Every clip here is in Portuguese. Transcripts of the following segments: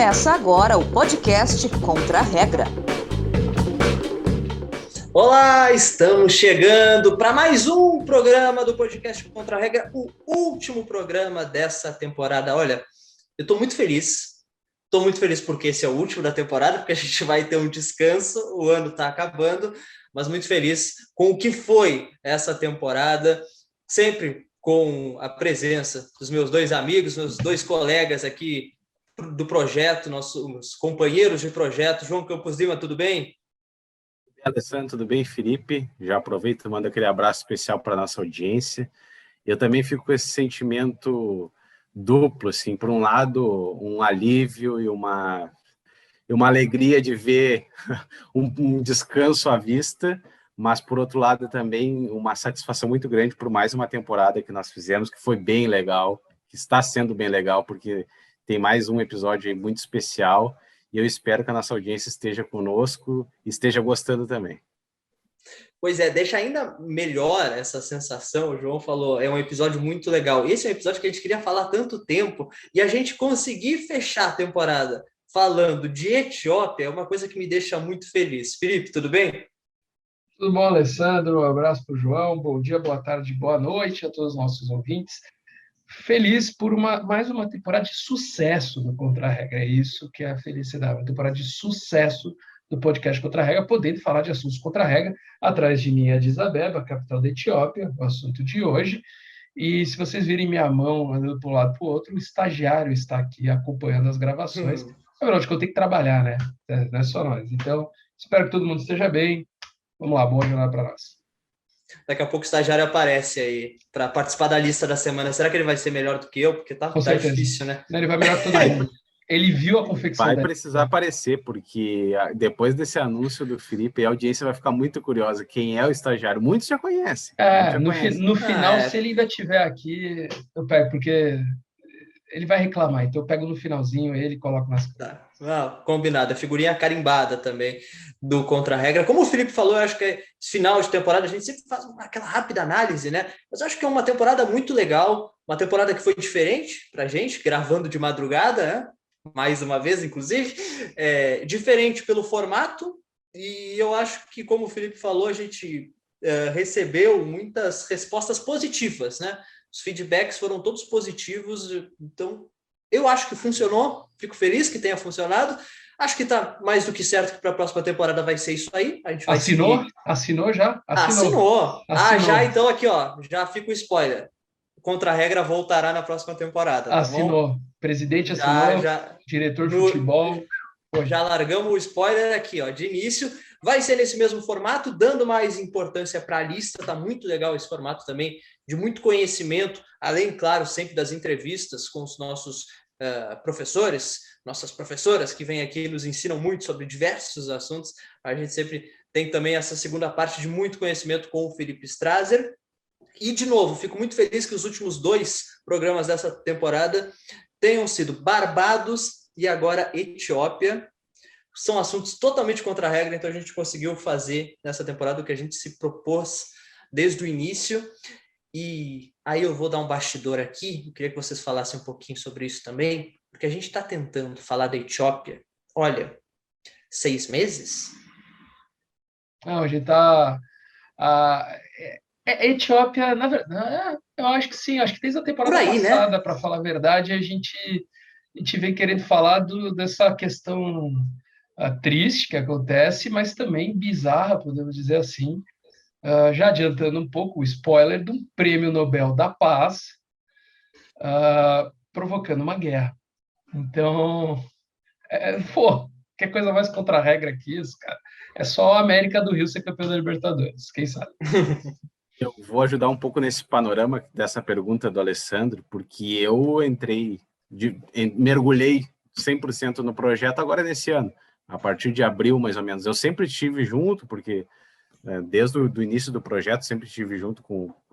Começa agora o podcast Contra a Regra. Olá, estamos chegando para mais um programa do podcast Contra a Regra, o último programa dessa temporada. Olha, eu estou muito feliz porque esse é o último da temporada, porque a gente vai ter um descanso, o ano está acabando, mas muito feliz com o que foi essa temporada, sempre com a presença dos meus dois amigos, meus dois colegas aqui do projeto, nossos companheiros de projeto. João Campos Lima, tudo bem? Alessandro, tudo bem? Felipe, já aproveito e mando aquele abraço especial para a nossa audiência. Eu também fico com esse sentimento duplo, assim, por um lado, um alívio e uma alegria de ver um descanso à vista, mas, por outro lado, também uma satisfação muito grande por mais uma temporada que nós fizemos, que foi bem legal, que está sendo bem legal, porque tem mais um episódio aí muito especial, e eu espero que a nossa audiência esteja conosco e esteja gostando também. Pois é, deixa ainda melhor essa sensação. O João falou, é um episódio muito legal. Esse é um episódio que a gente queria falar há tanto tempo, e a gente conseguir fechar a temporada falando de Etiópia é uma coisa que me deixa muito feliz. Felipe, tudo bem? Tudo bom, Alessandro? Um abraço para o João. Bom dia, boa tarde, boa noite a todos os nossos ouvintes. Feliz por mais uma temporada de sucesso do Contra a Regra. É isso que é a felicidade. Uma temporada de sucesso do podcast Contra a Regra, podendo falar de assuntos contra a regra, atrás de mim é Addis Abeba, capital da Etiópia, o assunto de hoje. E se vocês virem minha mão andando para um lado para o outro, o estagiário está aqui acompanhando as gravações. Afinal de contas, tem que trabalhar, né? Não é só nós. Então, espero que todo mundo esteja bem. Vamos lá, boa jornada para nós. Daqui a pouco o estagiário aparece aí para participar da lista da semana. Será que ele vai ser melhor do que eu? Porque tá difícil, né? Ele vai melhor que todo mundo. Ele viu a confecção Vai precisar aparecer, porque depois desse anúncio do Felipe, a audiência vai ficar muito curiosa. Quem é o estagiário? Muitos já conhecem. No final, se ele ainda estiver aqui, eu pego, porque ele vai reclamar. Então eu pego no finalzinho ele e coloco nas... Tá. Combinado. A figurinha carimbada também do Contra-Regra. Como o Felipe falou, eu acho que esse final de temporada a gente sempre faz aquela rápida análise, né? Mas eu acho que é uma temporada muito legal, uma temporada que foi diferente pra gente, gravando de madrugada, né? Mais uma vez, inclusive. Diferente pelo formato, e eu acho que, como o Felipe falou, a gente recebeu muitas respostas positivas, né? Os feedbacks foram todos positivos, então eu acho que funcionou, fico feliz que tenha funcionado. Acho que está mais do que certo que para a próxima temporada vai ser isso aí. A gente vai Assinou já? Assinou. Já então aqui, ó, já fica o spoiler. Contra a Regra voltará na próxima temporada, tá assinou. Bom? Presidente assinou, diretor de futebol. Já largamos o spoiler aqui, ó, de início. Vai ser nesse mesmo formato, dando mais importância para a lista. Tá muito legal esse formato também, de muito conhecimento, além, claro, sempre das entrevistas com os nossos professores, nossas professoras, que vêm aqui e nos ensinam muito sobre diversos assuntos. A gente sempre tem também essa segunda parte de muito conhecimento com o Felipe Strasser. E, de novo, fico muito feliz que os últimos 2 programas dessa temporada tenham sido Barbados e agora Etiópia. São assuntos totalmente contra a regra, então a gente conseguiu fazer nessa temporada o que a gente se propôs desde o início. E aí eu vou dar um bastidor aqui, eu queria que vocês falassem um pouquinho sobre isso também, porque a gente está tentando falar da Etiópia, olha, 6 meses? Não, a gente está... Etiópia, na verdade, eu acho que sim, acho que desde a temporada passada, né? Para falar a verdade, a gente vem querendo falar dessa questão triste que acontece, mas também bizarra, podemos dizer assim. Já adiantando um pouco o spoiler de um prêmio Nobel da Paz provocando uma guerra. Então, que coisa mais contra a regra que isso, cara. É só a América do Rio ser campeão da Libertadores, quem sabe? Eu vou ajudar um pouco nesse panorama dessa pergunta do Alessandro, porque eu mergulhei 100% no projeto agora nesse ano, a partir de abril, mais ou menos. Eu sempre estive junto, porque desde o início do projeto, sempre estive junto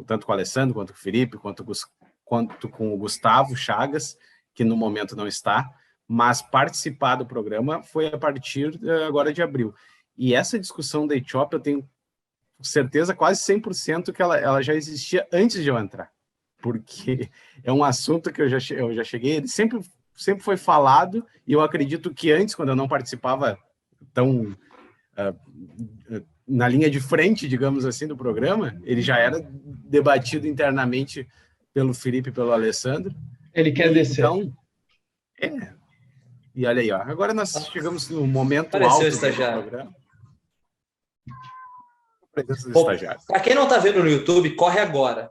tanto com o Alessandro, quanto com o Felipe, quanto com o Gustavo Chagas, que no momento não está, mas participar do programa foi a partir agora de abril. E essa discussão da Etiópia, eu tenho certeza quase 100% que ela já existia antes de eu entrar, porque é um assunto que eu já cheguei, ele sempre sempre foi falado, e eu acredito que antes, quando eu não participava tão na linha de frente, digamos assim, do programa, ele já era debatido internamente pelo Felipe e pelo Alessandro. Ele quer descer. Então, e olha aí, ó, agora nós chegamos no momento Apareceu alto o estagiário. do programa. Para quem não está vendo no YouTube, corre agora.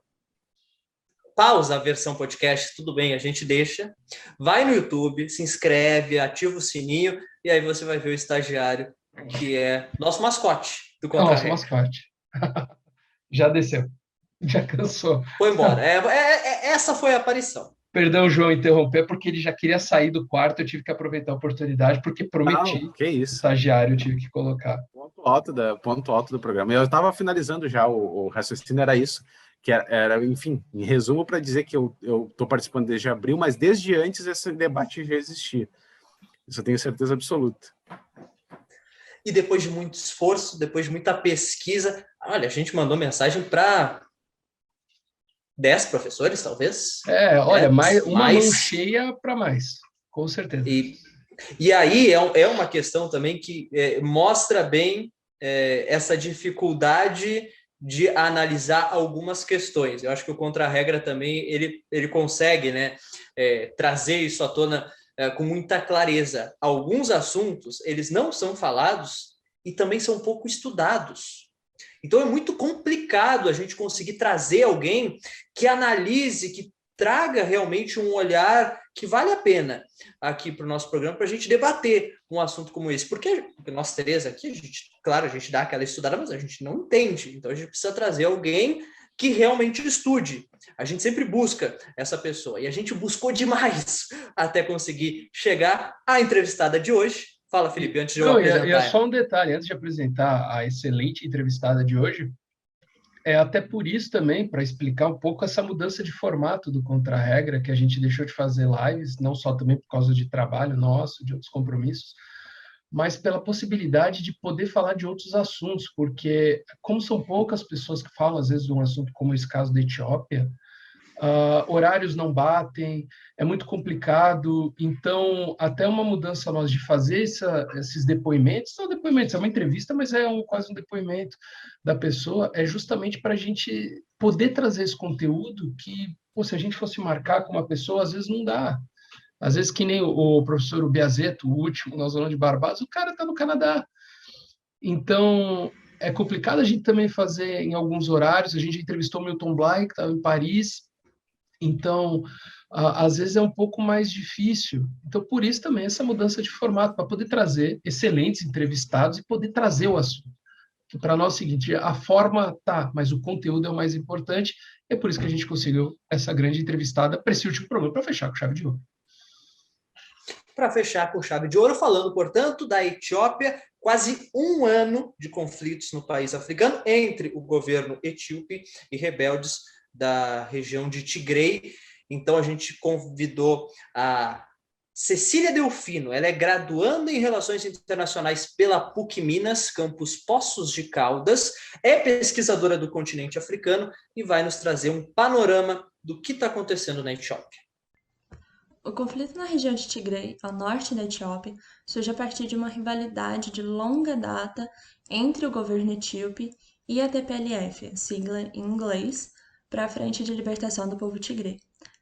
Pausa a versão podcast, tudo bem, a gente deixa. Vai no YouTube, se inscreve, ativa o sininho, e aí você vai ver o estagiário, que é nosso mascote do Contra-Regra. Nosso mascote. Já desceu. Já cansou. Foi embora. Essa foi a aparição. Perdão, João, interromper, porque ele já queria sair do quarto, eu tive que aproveitar a oportunidade, porque prometi que isso. O estagiário, eu tive que colocar. Ponto alto do programa. Eu estava finalizando já, o raciocínio era isso, que era, enfim, em resumo, para dizer que eu estou participando desde abril, mas desde antes esse debate já existia. Isso eu tenho certeza absoluta. E depois de muito esforço, depois de muita pesquisa, olha, a gente mandou mensagem para 10 professores, talvez? Olha, uma mão cheia para mais, com certeza. E aí é uma questão também que mostra bem essa dificuldade de analisar algumas questões. Eu acho que o Contra-Regra também, ele consegue, né, trazer isso à tona com muita clareza. Alguns assuntos, eles não são falados e também são pouco estudados. Então é muito complicado a gente conseguir trazer alguém que analise, que traga realmente um olhar que vale a pena aqui para o nosso programa, para a gente debater um assunto como esse. Porque nós três aqui, a gente dá aquela estudada, mas a gente não entende. Então a gente precisa trazer alguém que realmente estude. A gente sempre busca essa pessoa. E a gente buscou demais até conseguir chegar à entrevistada de hoje. Fala, Felipe, antes de eu apresentar. E é só um detalhe, antes de apresentar a excelente entrevistada de hoje, até por isso também, para explicar um pouco essa mudança de formato do Contra-Regra, que a gente deixou de fazer lives, não só também por causa de trabalho nosso, de outros compromissos, mas pela possibilidade de poder falar de outros assuntos, porque como são poucas pessoas que falam, às vezes, de um assunto como esse caso da Etiópia, horários não batem, é muito complicado, então até uma mudança nós de fazer esses depoimentos, não depoimentos, é uma entrevista, mas quase um depoimento da pessoa, é justamente para a gente poder trazer esse conteúdo que, se a gente fosse marcar com uma pessoa, às vezes não dá. Às vezes, que nem o professor Biazeto, o último, na zona de Barbados, o cara está no Canadá. Então, é complicado a gente também fazer em alguns horários. A gente entrevistou o Milton Bly, que estava em Paris. Então, às vezes é um pouco mais difícil. Então, por isso também essa mudança de formato, para poder trazer excelentes entrevistados e poder trazer o assunto. Que para nós é o seguinte, a forma tá, mas o conteúdo é o mais importante. É por isso que a gente conseguiu essa grande entrevistada para esse último programa, para fechar com chave de ouro. Para fechar com chave de ouro, falando, portanto, da Etiópia, quase um ano de conflitos no país africano entre o governo etíope e rebeldes da região de Tigray. Então, a gente convidou a Cecília Delfino. Ela é graduanda em Relações Internacionais pela PUC Minas, campus Poços de Caldas, é pesquisadora do continente africano e vai nos trazer um panorama do que está acontecendo na Etiópia. O conflito na região de Tigray, ao norte da Etiópia, surge a partir de uma rivalidade de longa data entre o governo etíope e a TPLF, sigla em inglês, para a Frente de Libertação do Povo Tigre.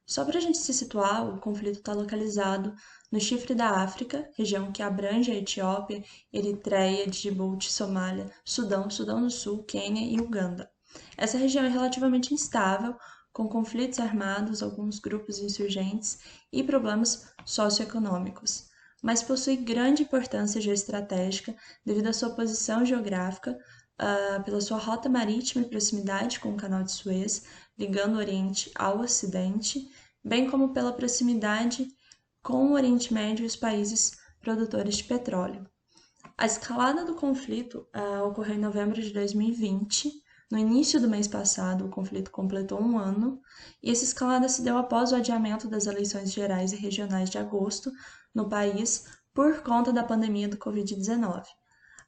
Só para a gente se situar, o conflito está localizado no Chifre da África, região que abrange a Etiópia, Eritreia, Djibouti, Somália, Sudão, Sudão do Sul, Quênia e Uganda. Essa região é relativamente instável, com conflitos armados, alguns grupos insurgentes e problemas socioeconômicos, mas possui grande importância geoestratégica devido à sua posição geográfica, pela sua rota marítima e proximidade com o Canal de Suez, ligando o Oriente ao Ocidente, bem como pela proximidade com o Oriente Médio e os países produtores de petróleo. A escalada do conflito ocorreu em novembro de 2020. No início do mês passado, o conflito completou um ano, e essa escalada se deu após o adiamento das eleições gerais e regionais de agosto no país por conta da pandemia do Covid-19.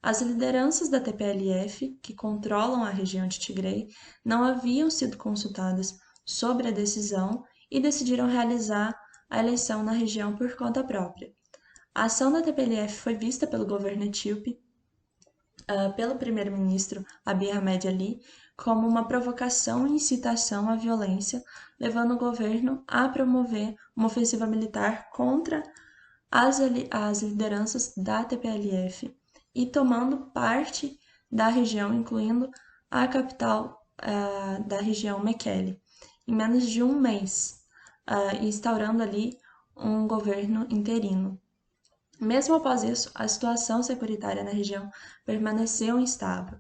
As lideranças da TPLF, que controlam a região de Tigray, não haviam sido consultadas sobre a decisão e decidiram realizar a eleição na região por conta própria. A ação da TPLF foi vista pelo governo etíope, pelo primeiro-ministro Abiy Ahmed Ali, como uma provocação e incitação à violência, levando o governo a promover uma ofensiva militar contra as lideranças da TPLF e tomando parte da região, incluindo a capital da região, Mekelle, em menos de um mês, instaurando ali um governo interino. Mesmo após isso, a situação securitária na região permaneceu instável.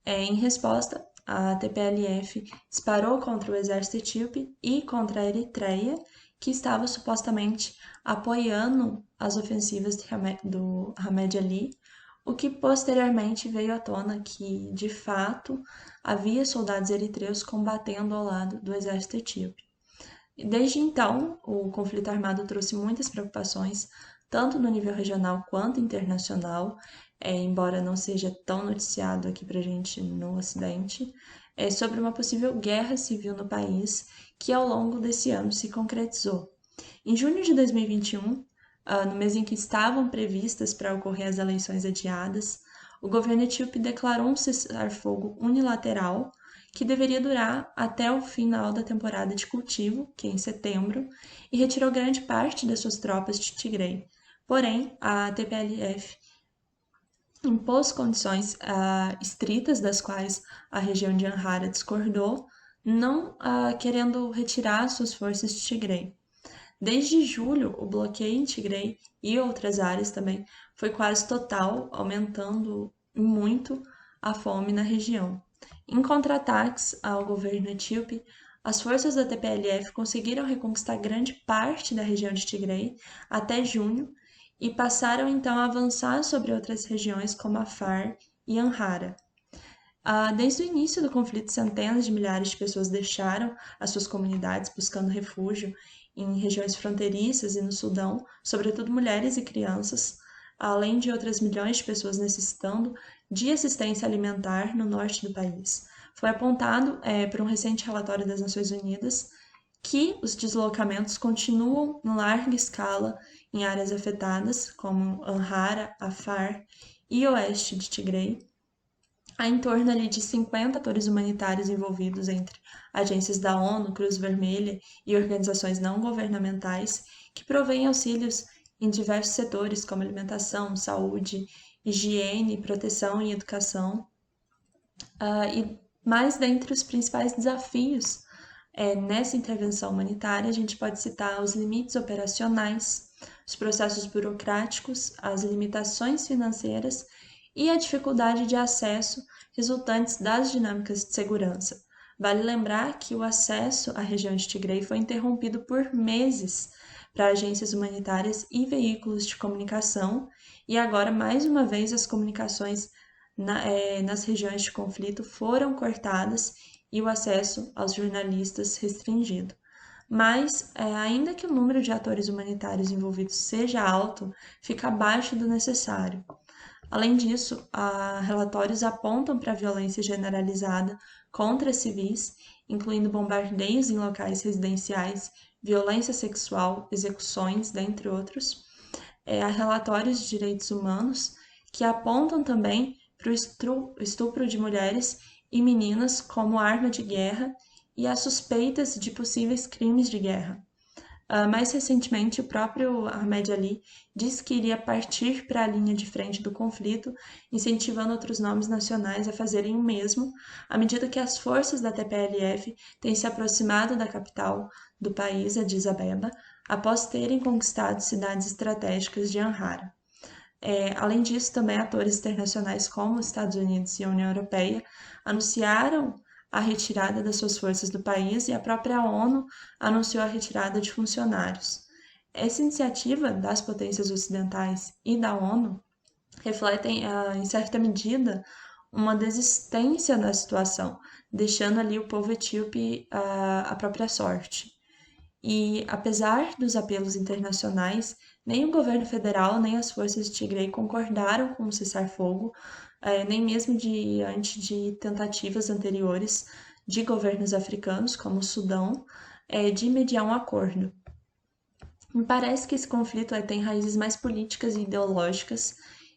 Em resposta, a TPLF disparou contra o exército etíope e contra a Eritreia, que estava supostamente apoiando as ofensivas do Ahmed Ali, o que posteriormente veio à tona que, de fato, havia soldados eritreus combatendo ao lado do exército etíope. Desde então, o conflito armado trouxe muitas preocupações, tanto no nível regional quanto internacional, embora não seja tão noticiado aqui para a gente no Ocidente, sobre uma possível guerra civil no país, que ao longo desse ano se concretizou. Em junho de 2021, no mês em que estavam previstas para ocorrer as eleições adiadas, o governo etíope declarou um cessar-fogo unilateral que deveria durar até o final da temporada de cultivo, que é em setembro, e retirou grande parte das suas tropas de Tigray. Porém, a TPLF impôs condições estritas, das quais a região de Amhara discordou, não querendo retirar suas forças de Tigray. Desde julho, o bloqueio em Tigray e outras áreas também foi quase total, aumentando muito a fome na região. Em contra-ataques ao governo etíope, as forças da TPLF conseguiram reconquistar grande parte da região de Tigray até junho e passaram então a avançar sobre outras regiões como Afar e Amhara. Desde o início do conflito, centenas de milhares de pessoas deixaram as suas comunidades buscando refúgio em regiões fronteiriças e no Sudão, sobretudo mulheres e crianças, além de outras milhões de pessoas necessitando de assistência alimentar no norte do país. Foi apontado por um recente relatório das Nações Unidas que os deslocamentos continuam em larga escala em áreas afetadas, como Amhara, Afar e oeste de Tigray. Há em torno ali de 50 atores humanitários envolvidos entre agências da ONU, Cruz Vermelha e organizações não governamentais que provêm auxílios em diversos setores como alimentação, saúde, higiene, proteção e educação. Mas dentre os principais desafios nessa intervenção humanitária, a gente pode citar os limites operacionais, os processos burocráticos, as limitações financeiras e a dificuldade de acesso resultantes das dinâmicas de segurança. Vale lembrar que o acesso à região de Tigray foi interrompido por meses para agências humanitárias e veículos de comunicação, e agora, mais uma vez, as comunicações nas regiões de conflito foram cortadas e o acesso aos jornalistas restringido. Mas, ainda que o número de atores humanitários envolvidos seja alto, fica abaixo do necessário. Além disso, relatórios apontam para a violência generalizada contra civis, incluindo bombardeios em locais residenciais, violência sexual, execuções, dentre outros. Há relatórios de direitos humanos que apontam também para o estupro de mulheres e meninas como arma de guerra e as suspeitas de possíveis crimes de guerra. Mais recentemente, o próprio Ahmed Ali disse que iria partir para a linha de frente do conflito, incentivando outros nomes nacionais a fazerem o mesmo, à medida que as forças da TPLF têm se aproximado da capital do país, Addis Abeba, após terem conquistado cidades estratégicas de Amhara. Além disso, também atores internacionais como os Estados Unidos e a União Europeia anunciaram a retirada das suas forças do país e a própria ONU anunciou a retirada de funcionários. Essa iniciativa das potências ocidentais e da ONU refletem, em certa medida, uma desistência da situação, deixando ali o povo etíope à própria sorte. E, apesar dos apelos internacionais, nem o governo federal nem as forças de Tigray concordaram com o cessar-fogo, nem mesmo diante de tentativas anteriores de governos africanos, como o Sudão, de mediar um acordo. Me parece que esse conflito tem raízes mais políticas e ideológicas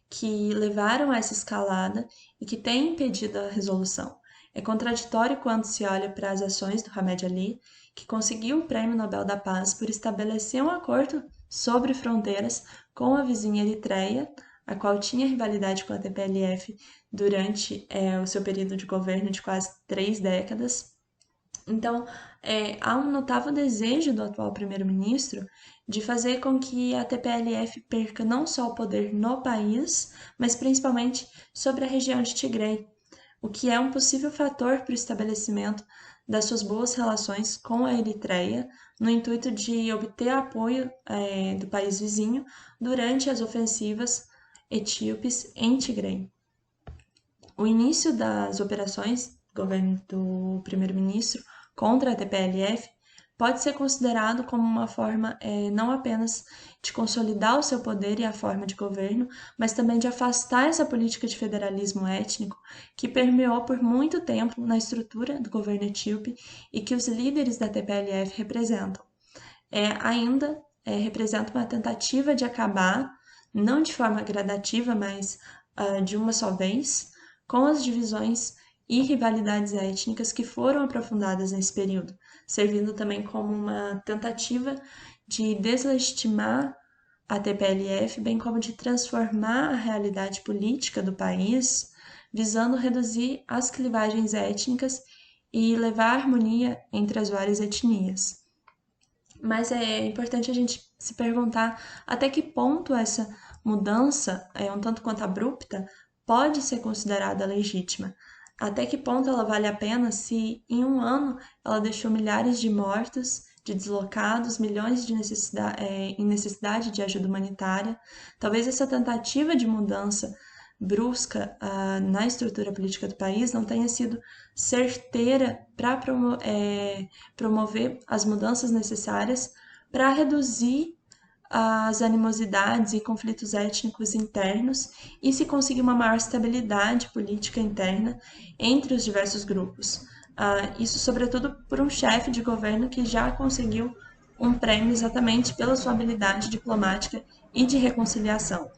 que levaram a essa escalada e que têm impedido a resolução. É contraditório quando se olha para as ações do Hamed Ali, que conseguiu o Prêmio Nobel da Paz por estabelecer um acordo sobre fronteiras com a vizinha Eritreia, a qual tinha rivalidade com a TPLF durante o seu período de governo de quase 3 décadas. Então, há um notável desejo do atual primeiro-ministro de fazer com que a TPLF perca não só o poder no país, mas principalmente sobre a região de Tigray, o que é um possível fator para o estabelecimento das suas boas relações com a Eritreia, no intuito de obter apoio do país vizinho durante as ofensivas etíopes em Tigray. O início das operações do governo do primeiro-ministro contra a TPLF pode ser considerado como uma forma não apenas de consolidar o seu poder e a forma de governo, mas também de afastar essa política de federalismo étnico que permeou por muito tempo na estrutura do governo etíope e que os líderes da TPLF representam. Ainda representa uma tentativa de acabar, não de forma gradativa, mas de uma só vez, com as divisões e rivalidades étnicas que foram aprofundadas nesse período, servindo também como uma tentativa de deslegitimar a TPLF, bem como de transformar a realidade política do país, visando reduzir as clivagens étnicas e levar a harmonia entre as várias etnias. Mas é importante a gente se perguntar até que ponto essa mudança, um tanto quanto abrupta, pode ser considerada legítima. Até que ponto ela vale a pena se, em um ano, ela deixou milhares de mortos, de deslocados, milhões em necessidade de ajuda humanitária. Talvez essa tentativa de mudança brusca na estrutura política do país não tenha sido certeira para promover as mudanças necessárias para reduzir as animosidades e conflitos étnicos internos e se conseguir uma maior estabilidade política interna entre os diversos grupos. Isso, sobretudo, por um chefe de governo que já conseguiu um prêmio exatamente pela sua habilidade diplomática e de reconciliação.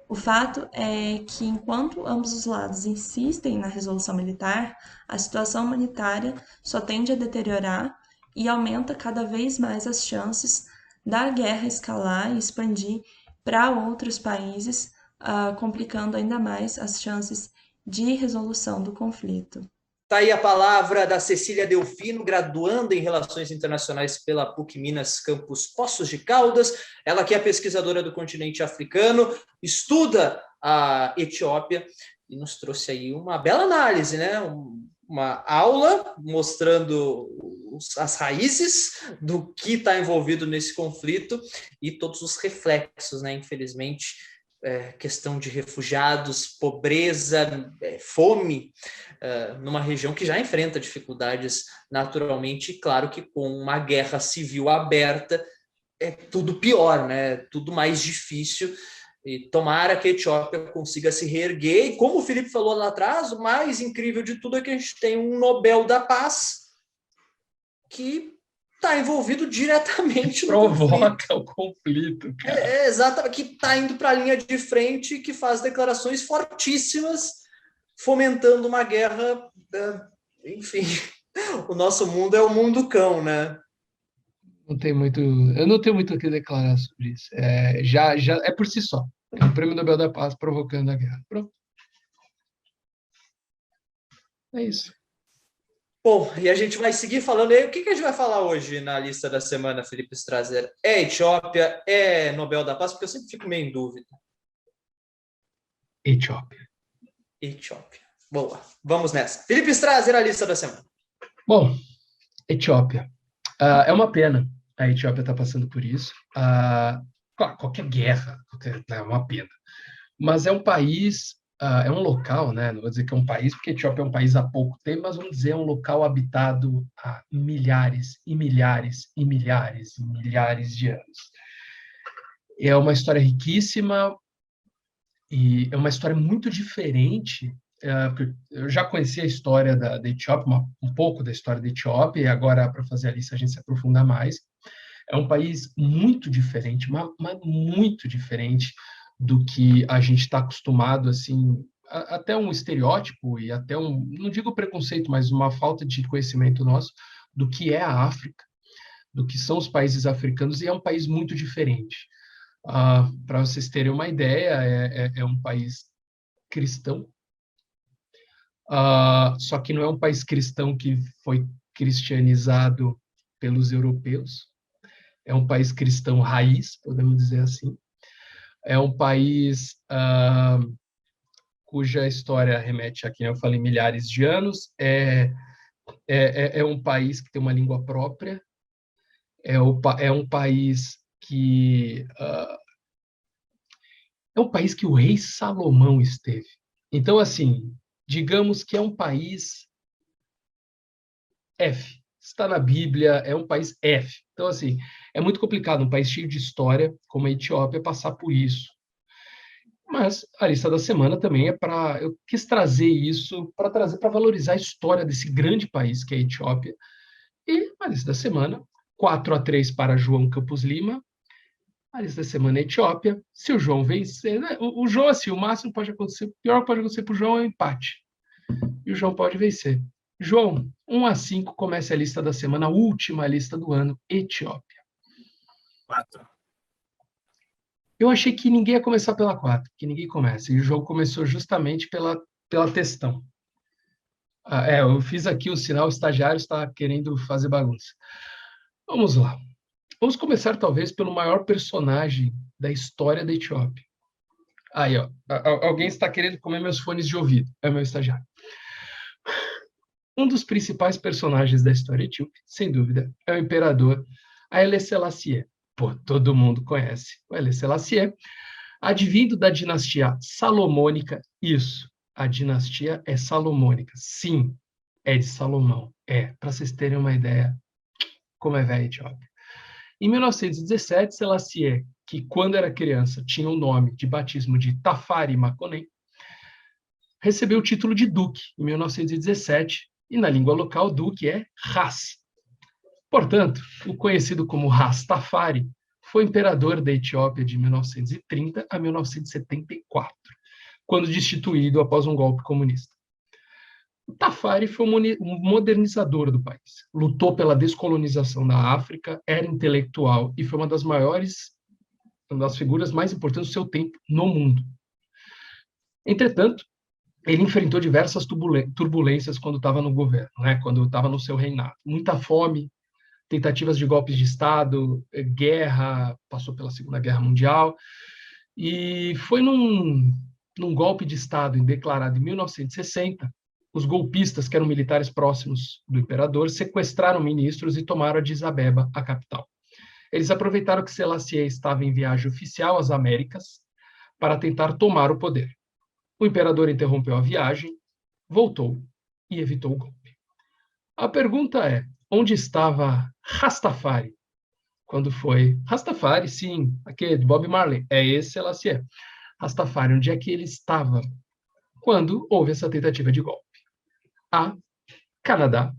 O fato é que, enquanto ambos os lados insistem na resolução militar, a situação humanitária só tende a deteriorar e aumenta cada vez mais as chances da guerra escalar e expandir para outros países, complicando ainda mais as chances de resolução do conflito. Está aí a palavra da Cecília Delfino, graduanda em Relações Internacionais pela PUC Minas Campus Poços de Caldas. Ela que é pesquisadora do continente africano, estuda a Etiópia e nos trouxe aí uma bela análise, né? Uma aula mostrando as raízes do que está envolvido nesse conflito e todos os reflexos, né? Infelizmente, questão de refugiados, pobreza, fome, numa região que já enfrenta dificuldades naturalmente, e claro que com uma guerra civil aberta é tudo pior, né? Tudo mais difícil. E tomara que a Etiópia consiga se reerguer. E como o Felipe falou lá atrás, o mais incrível de tudo é que a gente tem um Nobel da Paz que está envolvido diretamente no provoca o conflito, cara. Exatamente, que está indo para a linha de frente, que faz declarações fortíssimas, fomentando uma guerra. Enfim, o nosso mundo é o mundo cão, né? Eu não tenho muito o que declarar sobre isso. Já é por si só. É o Prêmio Nobel da Paz provocando a guerra. Pronto. É isso. Bom, e a gente vai seguir falando aí. O que a gente vai falar hoje na lista da semana, Felipe Strasser? É Etiópia? É Nobel da Paz? Porque eu sempre fico meio em dúvida. Etiópia. Boa, vamos nessa. Felipe Strasser, a lista da semana. Bom, Etiópia. É uma pena a Etiópia estar passando por isso. Claro, qualquer guerra é uma pena. Mas é um país, é um local, né? Não vou dizer que é um país, porque a Etiópia é um país há pouco tempo, mas vamos dizer, é um local habitado há milhares e milhares e milhares e milhares de anos. É uma história riquíssima e é uma história muito diferente. Eu já conhecia a história da Etiópia, um pouco da história da Etiópia, e agora, para fazer a lista, a gente se aprofunda mais. É um país muito diferente, mas muito diferente do que a gente está acostumado, assim, até um estereótipo e até não digo preconceito, mas uma falta de conhecimento nosso do que é a África, do que são os países africanos, e é um país muito diferente. Para vocês terem uma ideia, é um país cristão, só que não é um país cristão que foi cristianizado pelos europeus, é um país cristão raiz, podemos dizer assim. É um país cuja história remete a, como eu falei, milhares de anos. É um país que tem uma língua própria. É um país que o rei Salomão esteve. Então, assim, digamos que é um país F. Está na Bíblia, é um país F. Então, assim, é muito complicado um país cheio de história, como a Etiópia, passar por isso. Mas a lista da semana também eu quis trazer isso para valorizar a história desse grande país que é a Etiópia. E a lista da semana, 4-3 para João Campos Lima. A lista da semana é Etiópia. Se o João vencer, né? O João, assim, o máximo pode acontecer, o pior que pode acontecer para o João é um empate. E o João pode vencer. João, 1-5, começa a lista da semana, a última lista do ano, Etiópia. 4. Eu achei que ninguém ia começar pela 4, que ninguém começa. E o João começou justamente pela questão. Eu fiz aqui o sinal, o estagiário está querendo fazer bagunça. Vamos lá. Vamos começar, talvez, pelo maior personagem da história da Etiópia. Aí, ó. Alguém está querendo comer meus fones de ouvido. É o meu estagiário. Um dos principais personagens da história etíope, sem dúvida, é o imperador Haile Selassie. Pô, todo mundo conhece o Haile Selassie, advindo da dinastia salomônica. Isso, a dinastia é salomônica. Sim, é de Salomão. Para vocês terem uma ideia como é velha a Etiópia. Em 1917, Selassie, que quando era criança tinha o nome de batismo de Tafari Makonnen, recebeu o título de duque em 1917, e na língua local, duque é Ras. Portanto, o conhecido como Rastafari foi imperador da Etiópia de 1930 a 1974, quando destituído após um golpe comunista. O Tafari foi um modernizador do país, lutou pela descolonização da África, era intelectual e foi uma das figuras mais importantes do seu tempo no mundo. Entretanto, ele enfrentou diversas turbulências quando estava no governo, né? Quando estava no seu reinado. Muita fome, tentativas de golpes de Estado, guerra, passou pela Segunda Guerra Mundial, e foi num golpe de Estado declarado em 1960, os golpistas, que eram militares próximos do imperador, sequestraram ministros e tomaram Addis Abeba, a capital. Eles aproveitaram que Selassie estava em viagem oficial às Américas para tentar tomar o poder. O imperador interrompeu a viagem, voltou e evitou o golpe. A pergunta é, onde estava Rastafari quando foi? Rastafari, sim, aquele de Bob Marley, é esse Selassie. Rastafari, onde é que ele estava quando houve essa tentativa de golpe? A, Canadá,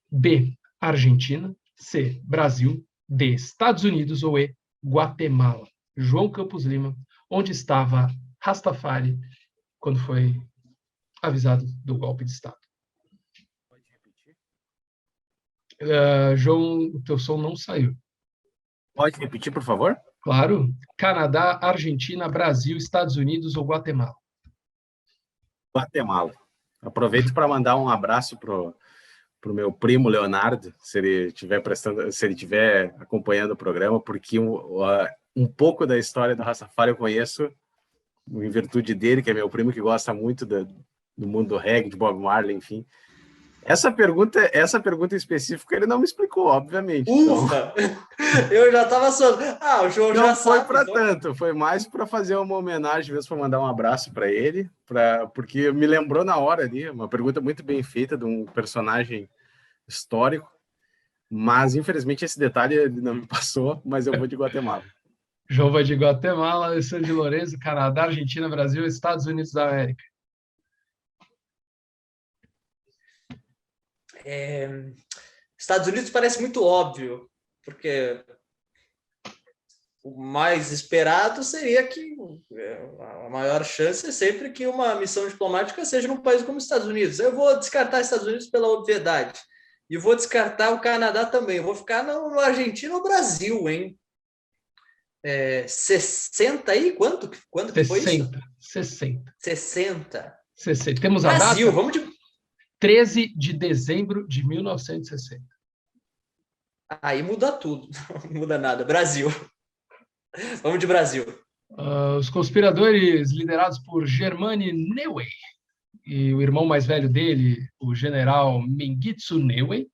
B, Argentina, C, Brasil, D, Estados Unidos ou E, Guatemala. João Campos Lima, onde estava Rastafari quando foi avisado do golpe de Estado? Pode repetir? João, o teu som não saiu. Pode repetir, por favor? Claro. Canadá, Argentina, Brasil, Estados Unidos ou Guatemala? Guatemala. Aproveito para mandar um abraço pro meu primo Leonardo, se ele estiver acompanhando o programa, porque um pouco da história do Rastafari eu conheço em virtude dele, que é meu primo que gosta muito do mundo do reggae, de Bob Marley, enfim. Essa pergunta em específico ele não me explicou, obviamente. Ufa! Então... Eu já estava só... o João já sabe. Não foi para tanto, foi mais para fazer uma homenagem mesmo, para mandar um abraço para ele, porque me lembrou na hora ali, uma pergunta muito bem feita de um personagem histórico, mas infelizmente esse detalhe ele não me passou, mas eu vou de Guatemala. João vai de Guatemala, Alessandro de Lourenço, Canadá, Argentina, Brasil, Estados Unidos da América. Estados Unidos parece muito óbvio, porque o mais esperado seria que a maior chance é sempre que uma missão diplomática seja num país como os Estados Unidos. Eu vou descartar os Estados Unidos pela obviedade. E vou descartar o Canadá também. Eu vou ficar no Argentina ou Brasil, hein? 60 aí? Quanto que foi isso? 60. Temos a Brasil, data? vamos de... 13 de dezembro de 1960. Aí muda tudo. Não muda nada. Brasil. Vamos de Brasil. Os conspiradores liderados por Germani Neuwey e o irmão mais velho dele, o general Mengitsu Neuwey,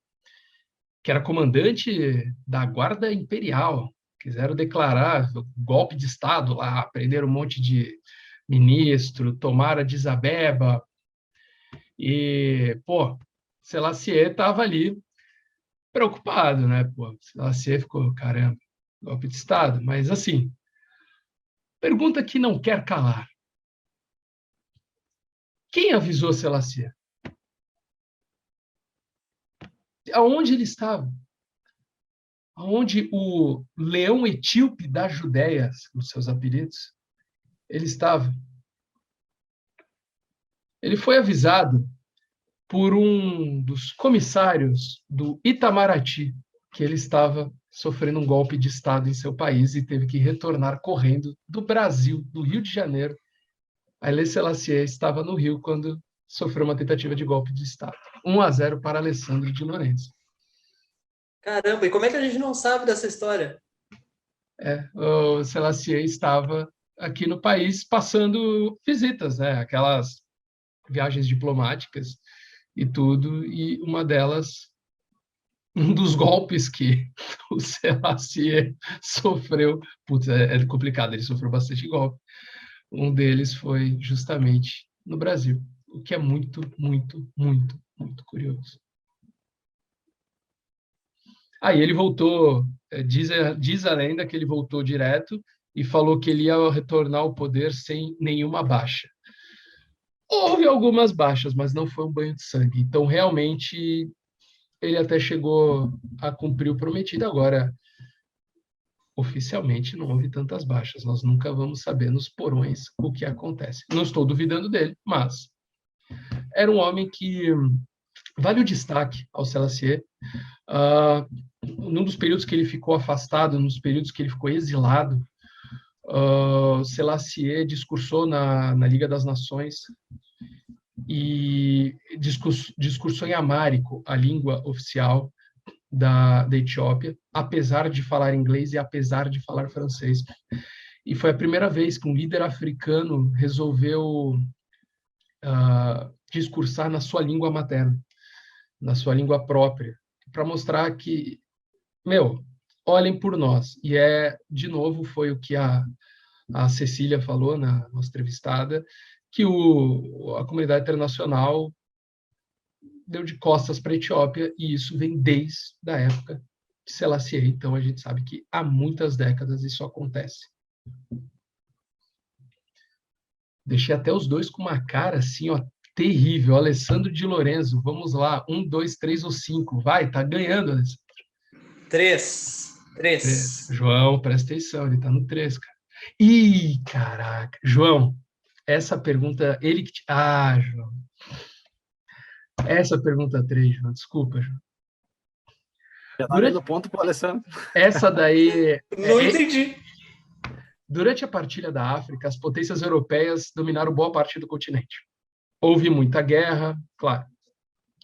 que era comandante da Guarda Imperial, quiseram declarar golpe de Estado lá, prenderam um monte de ministro, tomaram Addis Abeba, e, Selassie estava ali preocupado, né? Selassie ficou, caramba, golpe de Estado. Mas, assim, pergunta que não quer calar. Quem avisou Selassie? Aonde ele estava? Aonde o leão etíope da Judéia, os seus apelidos, ele estava? Ele foi avisado por um dos comissários do Itamaraty que ele estava sofrendo um golpe de Estado em seu país e teve que retornar correndo do Brasil, do Rio de Janeiro. Haile Selassie estava no Rio quando sofreu uma tentativa de golpe de Estado. 1-0 para Alessandro de Lourenço. Caramba, e como é que a gente não sabe dessa história? O Selassie estava aqui no país passando visitas, né? Aquelas viagens diplomáticas e tudo, e uma delas, um dos golpes que o Selassie sofreu, é complicado, ele sofreu bastante golpe, um deles foi justamente no Brasil, o que é muito, muito, muito, muito curioso. Aí ele voltou, diz a lenda que ele voltou direto e falou que ele ia retornar ao poder sem nenhuma baixa. Houve algumas baixas, mas não foi um banho de sangue. Então, realmente, ele até chegou a cumprir o prometido. Agora, oficialmente, não houve tantas baixas. Nós nunca vamos saber nos porões o que acontece. Não estou duvidando dele, mas era um homem que vale o destaque ao Selassie. Num dos períodos que ele ficou afastado, nos períodos que ele ficou exilado, Selassie discursou na Liga das Nações e discursou em amárico, a língua oficial da Etiópia, apesar de falar inglês e apesar de falar francês. E foi a primeira vez que um líder africano resolveu discursar na sua língua materna, na sua língua própria, para mostrar que, olhem por nós. E de novo, foi o que a Cecília falou na nossa entrevistada, que a comunidade internacional deu de costas para a Etiópia, e isso vem desde a época de Selassie. Então, a gente sabe que há muitas décadas isso acontece. Deixei até os dois com uma cara assim, terrível. Alessandro de Lourenço, vamos lá. 1, 2, 3 ou 5. Vai, tá ganhando, Alessandro. 3. João, presta atenção, ele tá no 3, cara. Ih, caraca. João, essa pergunta, João. Essa pergunta 3, João, desculpa, João. Já tá dando ponto pro Alessandro. Essa daí... Não entendi. Durante a partilha da África, as potências europeias dominaram boa parte do continente. Houve muita guerra, claro.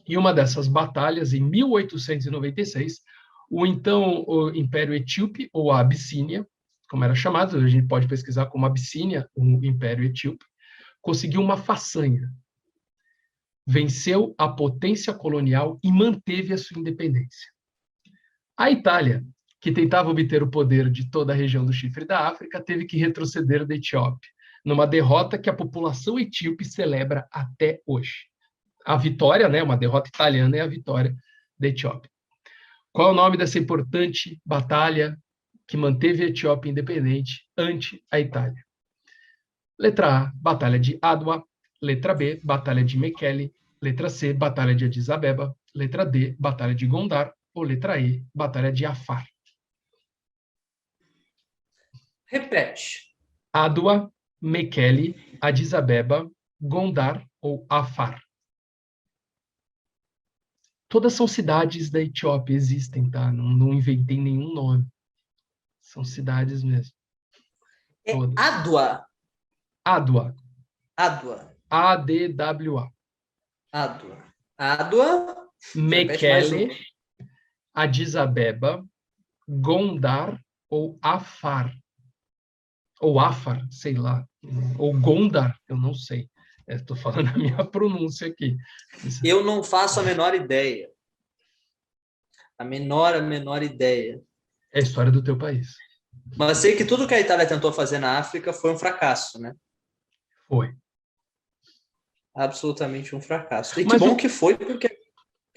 E uma dessas batalhas, em 1896, o Império Etíope, ou a Abissínia, como era chamado, a gente pode pesquisar como Abissínia, o Império Etíope, conseguiu uma façanha. Venceu a potência colonial e manteve a sua independência. A Itália, que tentava obter o poder de toda a região do Chifre da África, teve que retroceder da Etiópia, numa derrota que a população etíope celebra até hoje. A vitória, uma derrota italiana, é a vitória da Etiópia. Qual é o nome dessa importante batalha que manteve a Etiópia independente ante a Itália? Letra A, Batalha de Adwa. Letra B, Batalha de Mekelle. Letra C, Batalha de Addis Abeba. Letra D, Batalha de Gondar. Ou letra E, Batalha de Afar. Repete. Adwa, Mekele, Addis Abeba, Gondar ou Afar. Todas são cidades da Etiópia, existem, tá? Não inventei nenhum nome. São cidades mesmo. É Todas. Adwa. Adwa. Adwa. A-D-W-A. Adwa. Adwa. Mekele, Addis Abeba, Gondar ou Afar. Ou Afar, sei lá. Ou Gondar, eu não sei. Estou falando a minha pronúncia aqui. Eu não faço a menor ideia. A menor ideia. É a história do teu país. Mas sei que tudo que a Itália tentou fazer na África foi um fracasso, né? Foi. Absolutamente um fracasso. E Mas que bom que foi, porque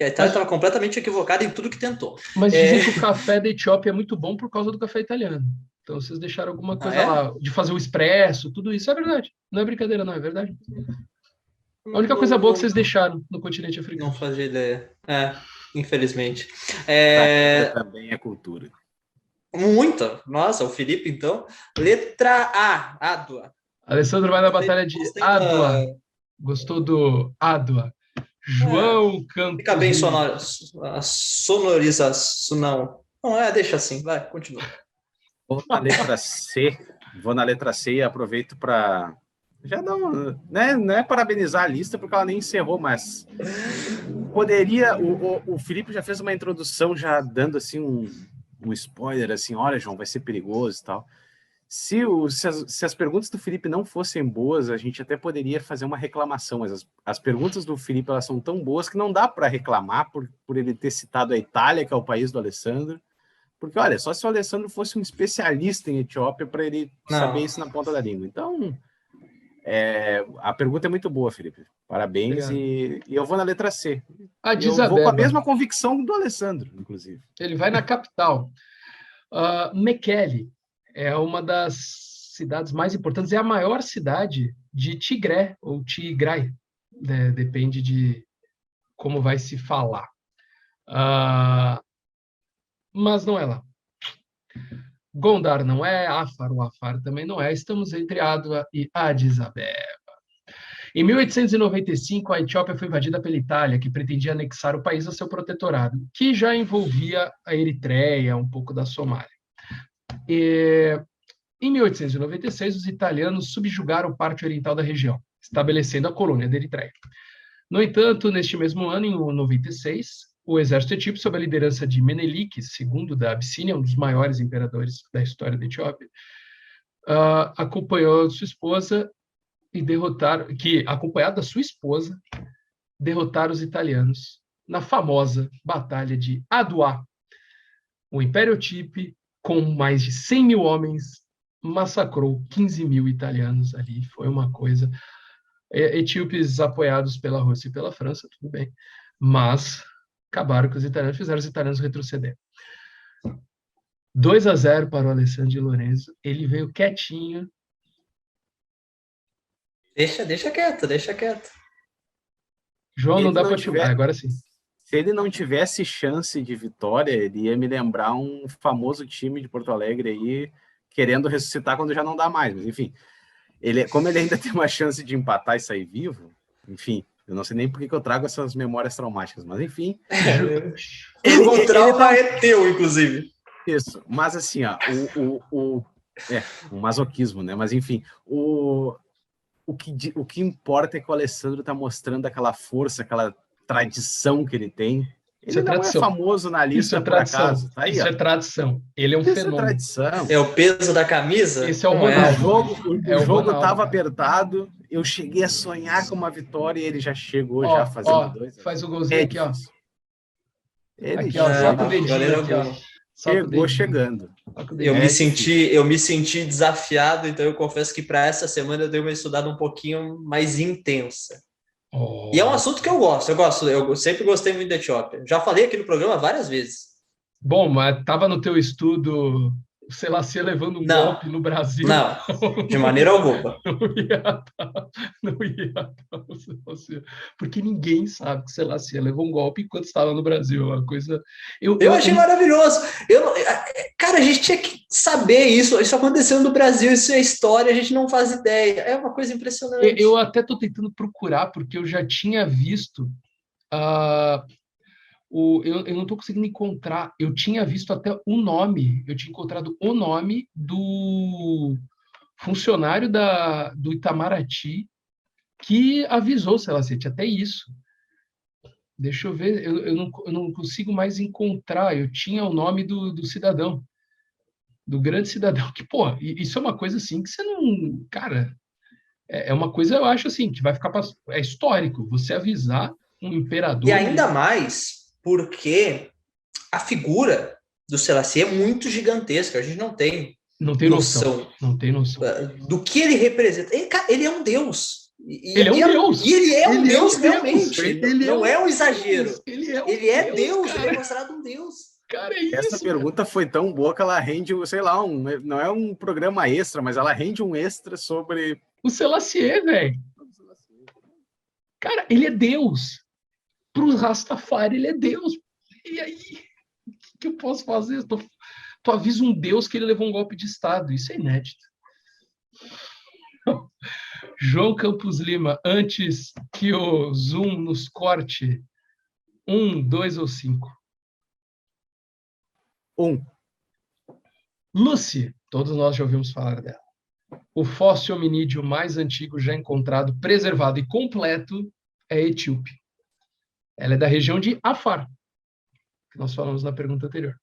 a Itália estava completamente equivocada em tudo que tentou. Mas dizem que o café da Etiópia é muito bom por causa do café italiano. Então, vocês deixaram alguma coisa lá, de fazer o expresso, tudo isso. É verdade. Não é brincadeira, não. É verdade. A única coisa boa que vocês deixaram no continente africano. Não fazia ideia. Infelizmente. Também é cultura. Muita. Nossa, o Felipe, então. Letra A. Adwa. Alessandro vai na batalha de Adwa. Gostou do Adwa? João Campos. Fica bem sonorização. Não, deixa assim. Vai, continua. Vou na letra C e aproveito para já não é parabenizar a lista, porque ela nem encerrou, mas poderia... O Felipe já fez uma introdução, já dando assim um spoiler, assim, olha, João, vai ser perigoso e tal. Se as perguntas do Felipe não fossem boas, a gente até poderia fazer uma reclamação, mas as perguntas do Felipe, elas são tão boas que não dá para reclamar por ele ter citado a Itália, que é o país do Alessandro, porque, olha, só se o Alessandro fosse um especialista em Etiópia para ele saber isso na ponta da língua. Então, a pergunta é muito boa, Felipe. Parabéns. E eu vou na letra C. Addis Eu vou com a Abeba. mesma convicção do Alessandro, inclusive. Ele vai na capital. Mekele é uma das cidades mais importantes, é a maior cidade de Tigré, ou Tigray, depende de como vai se falar. Mas não é lá. Gondar não é, Afar, o Afar também não é, estamos entre Adwa e Addis Abeba. Em 1895, a Etiópia foi invadida pela Itália, que pretendia anexar o país a seu protetorado, que já envolvia a Eritreia, um pouco da Somália. Em 1896, os italianos subjugaram parte oriental da região, estabelecendo a colônia da Eritreia. No entanto, neste mesmo ano, em 96, o exército etíope, sob a liderança de Menelik II da Abissínia, um dos maiores imperadores da história da Etiópia, acompanhou sua esposa e acompanhado da sua esposa, derrotaram os italianos na famosa Batalha de Adwa. O Império Etíope, com mais de 100 mil homens, massacrou 15 mil italianos ali. Foi uma coisa... Etíopes apoiados pela Rússia e pela França, tudo bem, mas acabaram com os italianos, fizeram os italianos retroceder. 2-0 para o Alessandro Di Lorenzo. Ele veio quietinho. Deixa quieto. João, não dá para te... agora sim. Se ele não tivesse chance de vitória, ele ia me lembrar um famoso time de Porto Alegre aí, querendo ressuscitar quando já não dá mais. Mas, enfim, como ele ainda tem uma chance de empatar e sair vivo, enfim, eu não sei nem por que eu trago essas memórias traumáticas, mas, enfim... O trauma é teu, inclusive. Isso, mas assim, um masoquismo, né? Mas, enfim, o que importa é que o Alessandro está mostrando aquela força, aquela tradição que ele tem. Ele não é famoso na lista por acaso. Tá aí, isso é tradição. Ele é um fenômeno. É tradição. É o peso da camisa? Esse é o Ronaldo. O jogo estava apertado, eu cheguei a sonhar com uma vitória e ele já chegou já fazendo 2. Faz o golzinho aqui, ó. Ele aqui, ó, só com o dedinho aqui, ó. Chegou chegando. Eu me senti desafiado, então eu confesso que para essa semana eu dei uma estudada um pouquinho mais intensa. E é um assunto que eu gosto, eu sempre gostei muito da Etiópia. Já falei aqui no programa várias vezes. Bom, mas estava no teu estudo o Selassie levando um Não. golpe no Brasil. Não, de maneira alguma. Não ia dar o Selassie. Porque ninguém sabe que o Selassie levou um golpe enquanto estava no Brasil. É uma coisa... Eu achei maravilhoso. Cara, a gente tinha que saber isso. Isso aconteceu no Brasil, isso é história, a gente não faz ideia. É uma coisa impressionante. Eu até estou tentando procurar, porque eu já tinha visto... eu não estou conseguindo encontrar. Eu tinha visto até o nome. Eu tinha encontrado o nome do funcionário do Itamaraty que avisou o Selassie. Até isso. Deixa eu ver. Eu não consigo mais encontrar. Eu tinha o nome do cidadão. Do grande cidadão. Que, pô, isso é uma coisa assim que você não... Cara, é uma coisa, eu acho assim, que vai ficar... É histórico. Você avisar um imperador... E ainda mais porque a figura do Selassie é muito gigantesca, a gente não tem noção. Não tem noção do que ele representa. Ele é um deus. Ele é um deus. E ele é um deus realmente. Ele não é um exagero. Ele é Deus, cara. ele é considerado um deus. Cara, é isso. Essa pergunta foi tão boa que ela rende, sei lá, não é um programa extra, mas ela rende um extra sobre... O Selassie, velho. Cara, ele é Deus. Para os Rastafari, ele é Deus. E aí, o que eu posso fazer? Tu avisa um Deus que ele levou um golpe de Estado. Isso é inédito. João Campos Lima, antes que o Zoom nos corte, 1, 2 ou 5? 1. Lucy, todos nós já ouvimos falar dela. O fóssil hominídeo mais antigo já encontrado, preservado e completo é etíope. Ela é da região de Afar, que nós falamos na pergunta anterior.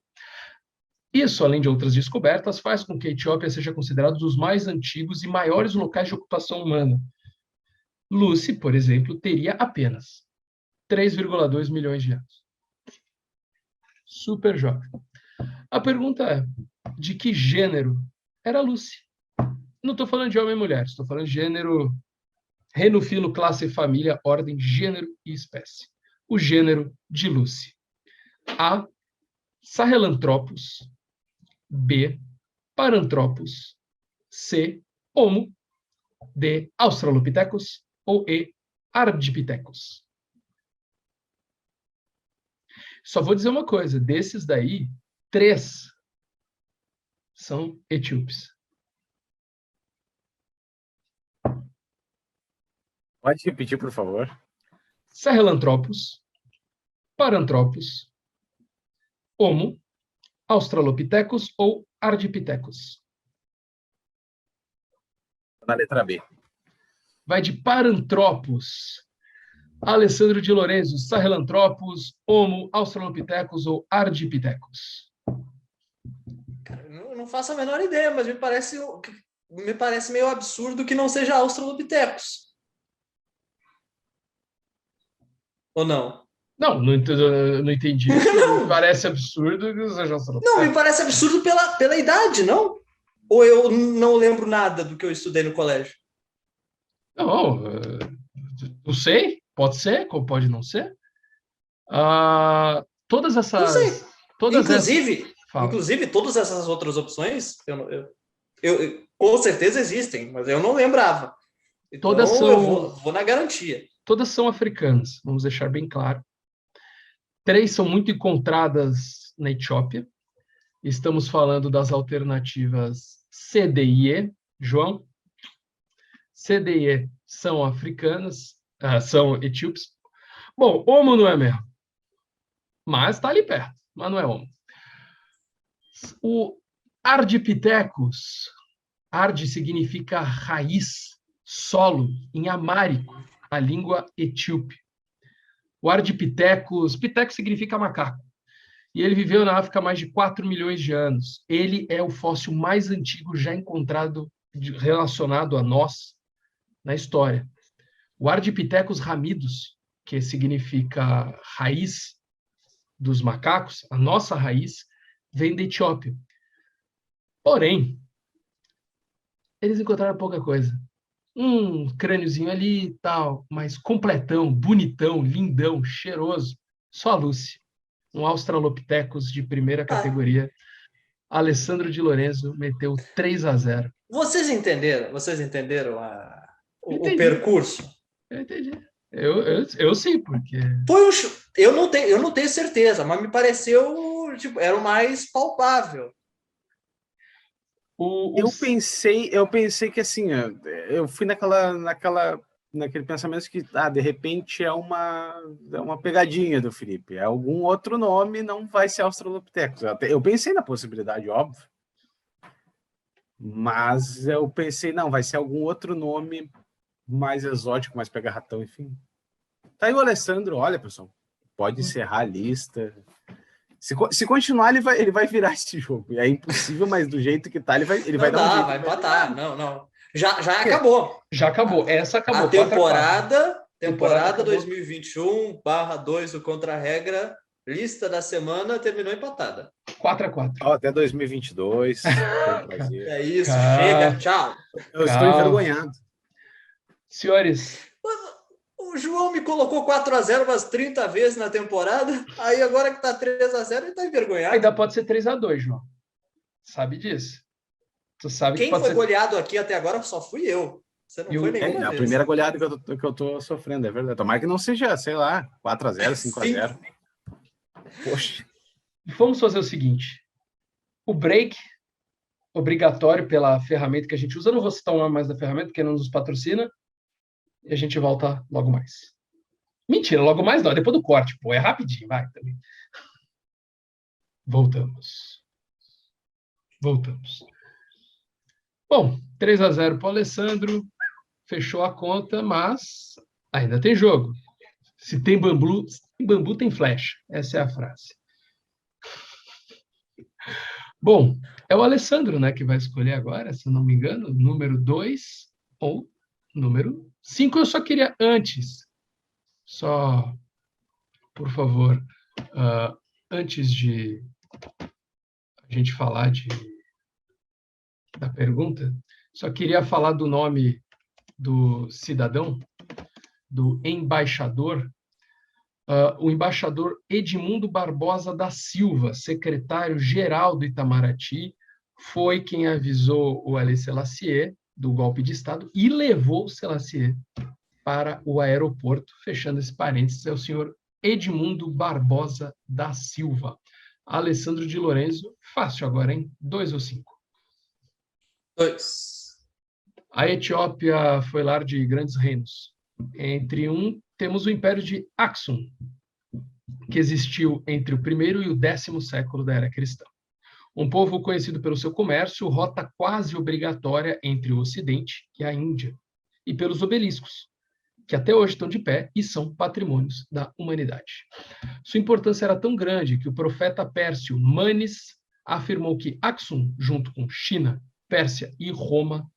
Isso, além de outras descobertas, faz com que a Etiópia seja considerada um dos mais antigos e maiores locais de ocupação humana. Lucy, por exemplo, teria apenas 3,2 milhões de anos. Super jovem. A pergunta é, de que gênero era Lucy? Não estou falando de homem e mulher, estou falando de gênero, reino, filo, classe, família, ordem, gênero e espécie. O gênero de Lucy. A. Sahelanthropus. B. Paranthropus. C. Homo. D. Australopithecus. Ou E. Ardipithecus. Só vou dizer uma coisa. Desses daí, 3 são etíopes. Pode repetir, por favor. Sahelanthropus, Paranthropus, Homo, Australopithecus ou Ardipithecus. Na letra B. Vai de Paranthropus. Alessandro de Lorenzo, Sahelanthropus, Homo, Australopithecus ou Ardipithecus. Cara, eu não faço a menor ideia, mas me parece meio absurdo que não seja Australopithecus. Ou não? Não entendi. Me parece absurdo que seja Australopithecus. Não, me parece absurdo pela idade, não? Ou eu não lembro nada do que eu estudei no colégio? Não sei. Pode ser, como pode não ser. Todas essas... Não sei. Inclusive, todas essas outras opções, eu com certeza existem, mas eu não lembrava. Então, todas são... eu vou na garantia. Todas são africanas, vamos deixar bem claro. 3 são muito encontradas na Etiópia. Estamos falando das alternativas C, D e E. João? C, D e E são africanas, são etíopes. Bom, Homo não é mesmo. Mas está ali perto, mas não é Homo. O Ardipithecus, Ard significa raiz, solo, em amárico, a língua etíope. O Ardipithecus, Pithecus significa macaco, e ele viveu na África há mais de 4 milhões de anos. Ele é o fóssil mais antigo já encontrado relacionado a nós na história. O Ardipithecus ramidus, que significa raiz dos macacos, a nossa raiz, vem da Etiópia. Porém, eles encontraram pouca coisa. Um crâniozinho ali e tal, mas completão, bonitão, lindão, cheiroso. Só a Lucy. Um Australopithecus de primeira categoria. Alessandro de Lorenzo meteu 3-0. Vocês entenderam? Vocês entenderam o Entendi. percurso? Eu entendi. Eu sei porque. Foi eu não tenho certeza, mas me pareceu tipo, era o mais palpável. Eu pensei que assim, eu fui naquele pensamento que, de repente é uma pegadinha do Felipe. É algum outro nome, não vai ser Australopithecus. Eu pensei na possibilidade, óbvio. Mas eu pensei, não, vai ser algum outro nome mais exótico, mais pega-ratão, enfim. Tá aí o Alessandro, olha, pessoal, pode encerrar a lista. Se continuar, ele vai virar esse jogo. É impossível, mas do jeito que tá, ele vai dar um jeito. Vai empatar. Não. Já acabou. Já acabou. Essa acabou. A temporada 2021/2 do Contra-Regra, lista da semana, terminou empatada. 4-4. Até 2022. É isso, chega, tchau. Eu estou envergonhado. Senhores... O João me colocou 4-0 umas 30 vezes na temporada, aí agora que tá 3-0, ele tá envergonhado. Ainda pode ser 3-2, João. Sabe disso? Tu sabe Quem que pode foi ser... goleado aqui até agora só fui eu. Você não foi nenhuma vez. A primeira goleada que eu tô sofrendo, é verdade. Tomara que não seja, sei lá, 4-0, 5-0. Poxa. Vamos fazer o seguinte. O break, obrigatório pela ferramenta que a gente usa. Eu não vou citar o nome mais da ferramenta, porque não nos patrocina. E a gente volta logo mais. Mentira, logo mais não, depois do corte, pô, é rapidinho, vai também. Voltamos. Bom, 3-0 para o Alessandro, fechou a conta, mas ainda tem jogo. Se tem bambu tem flecha. Essa é a frase. Bom, é o Alessandro, né, que vai escolher agora, se eu não me engano, número 2 ou número 5. Eu só queria antes, por favor, antes de a gente falar da pergunta, só queria falar do nome do cidadão, do embaixador, o embaixador Edmundo Barbosa da Silva, secretário-geral do Itamaraty, foi quem avisou o Haile Selassie do golpe de Estado e levou o Selassie para o aeroporto, fechando esse parênteses, é o senhor Edmundo Barbosa da Silva. Alessandro de Lorenzo, fácil agora, hein? 2 ou 5? 2. A Etiópia foi lar de grandes reinos. Temos o Império de Aksum, que existiu entre o primeiro e o 10º século da era cristã. Um povo conhecido pelo seu comércio, rota quase obrigatória entre o Ocidente e a Índia, e pelos obeliscos, que até hoje estão de pé e são patrimônios da humanidade. Sua importância era tão grande que o profeta pérsio Manes afirmou que Aksum, junto com China, Pérsia e Roma,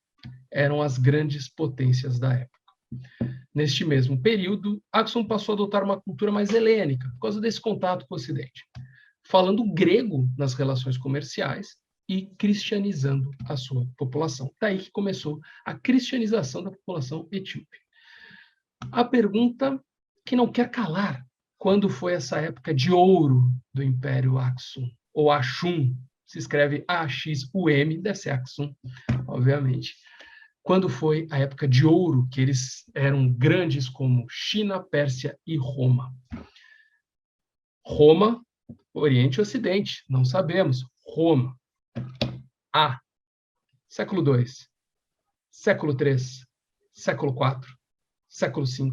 eram as grandes potências da época. Neste mesmo período, Aksum passou a adotar uma cultura mais helênica, por causa desse contato com o Ocidente, falando grego nas relações comerciais e cristianizando a sua população. Daí que começou a cristianização da população etíope. A pergunta que não quer calar: quando foi essa época de ouro do Império Aksum? Ou Axum, se escreve A-X-U-M, deve ser Aksum, obviamente. Quando foi a época de ouro, que eles eram grandes como China, Pérsia e Roma? Roma, Oriente e Ocidente, não sabemos. Roma. A. Século II, século III, século IV, século V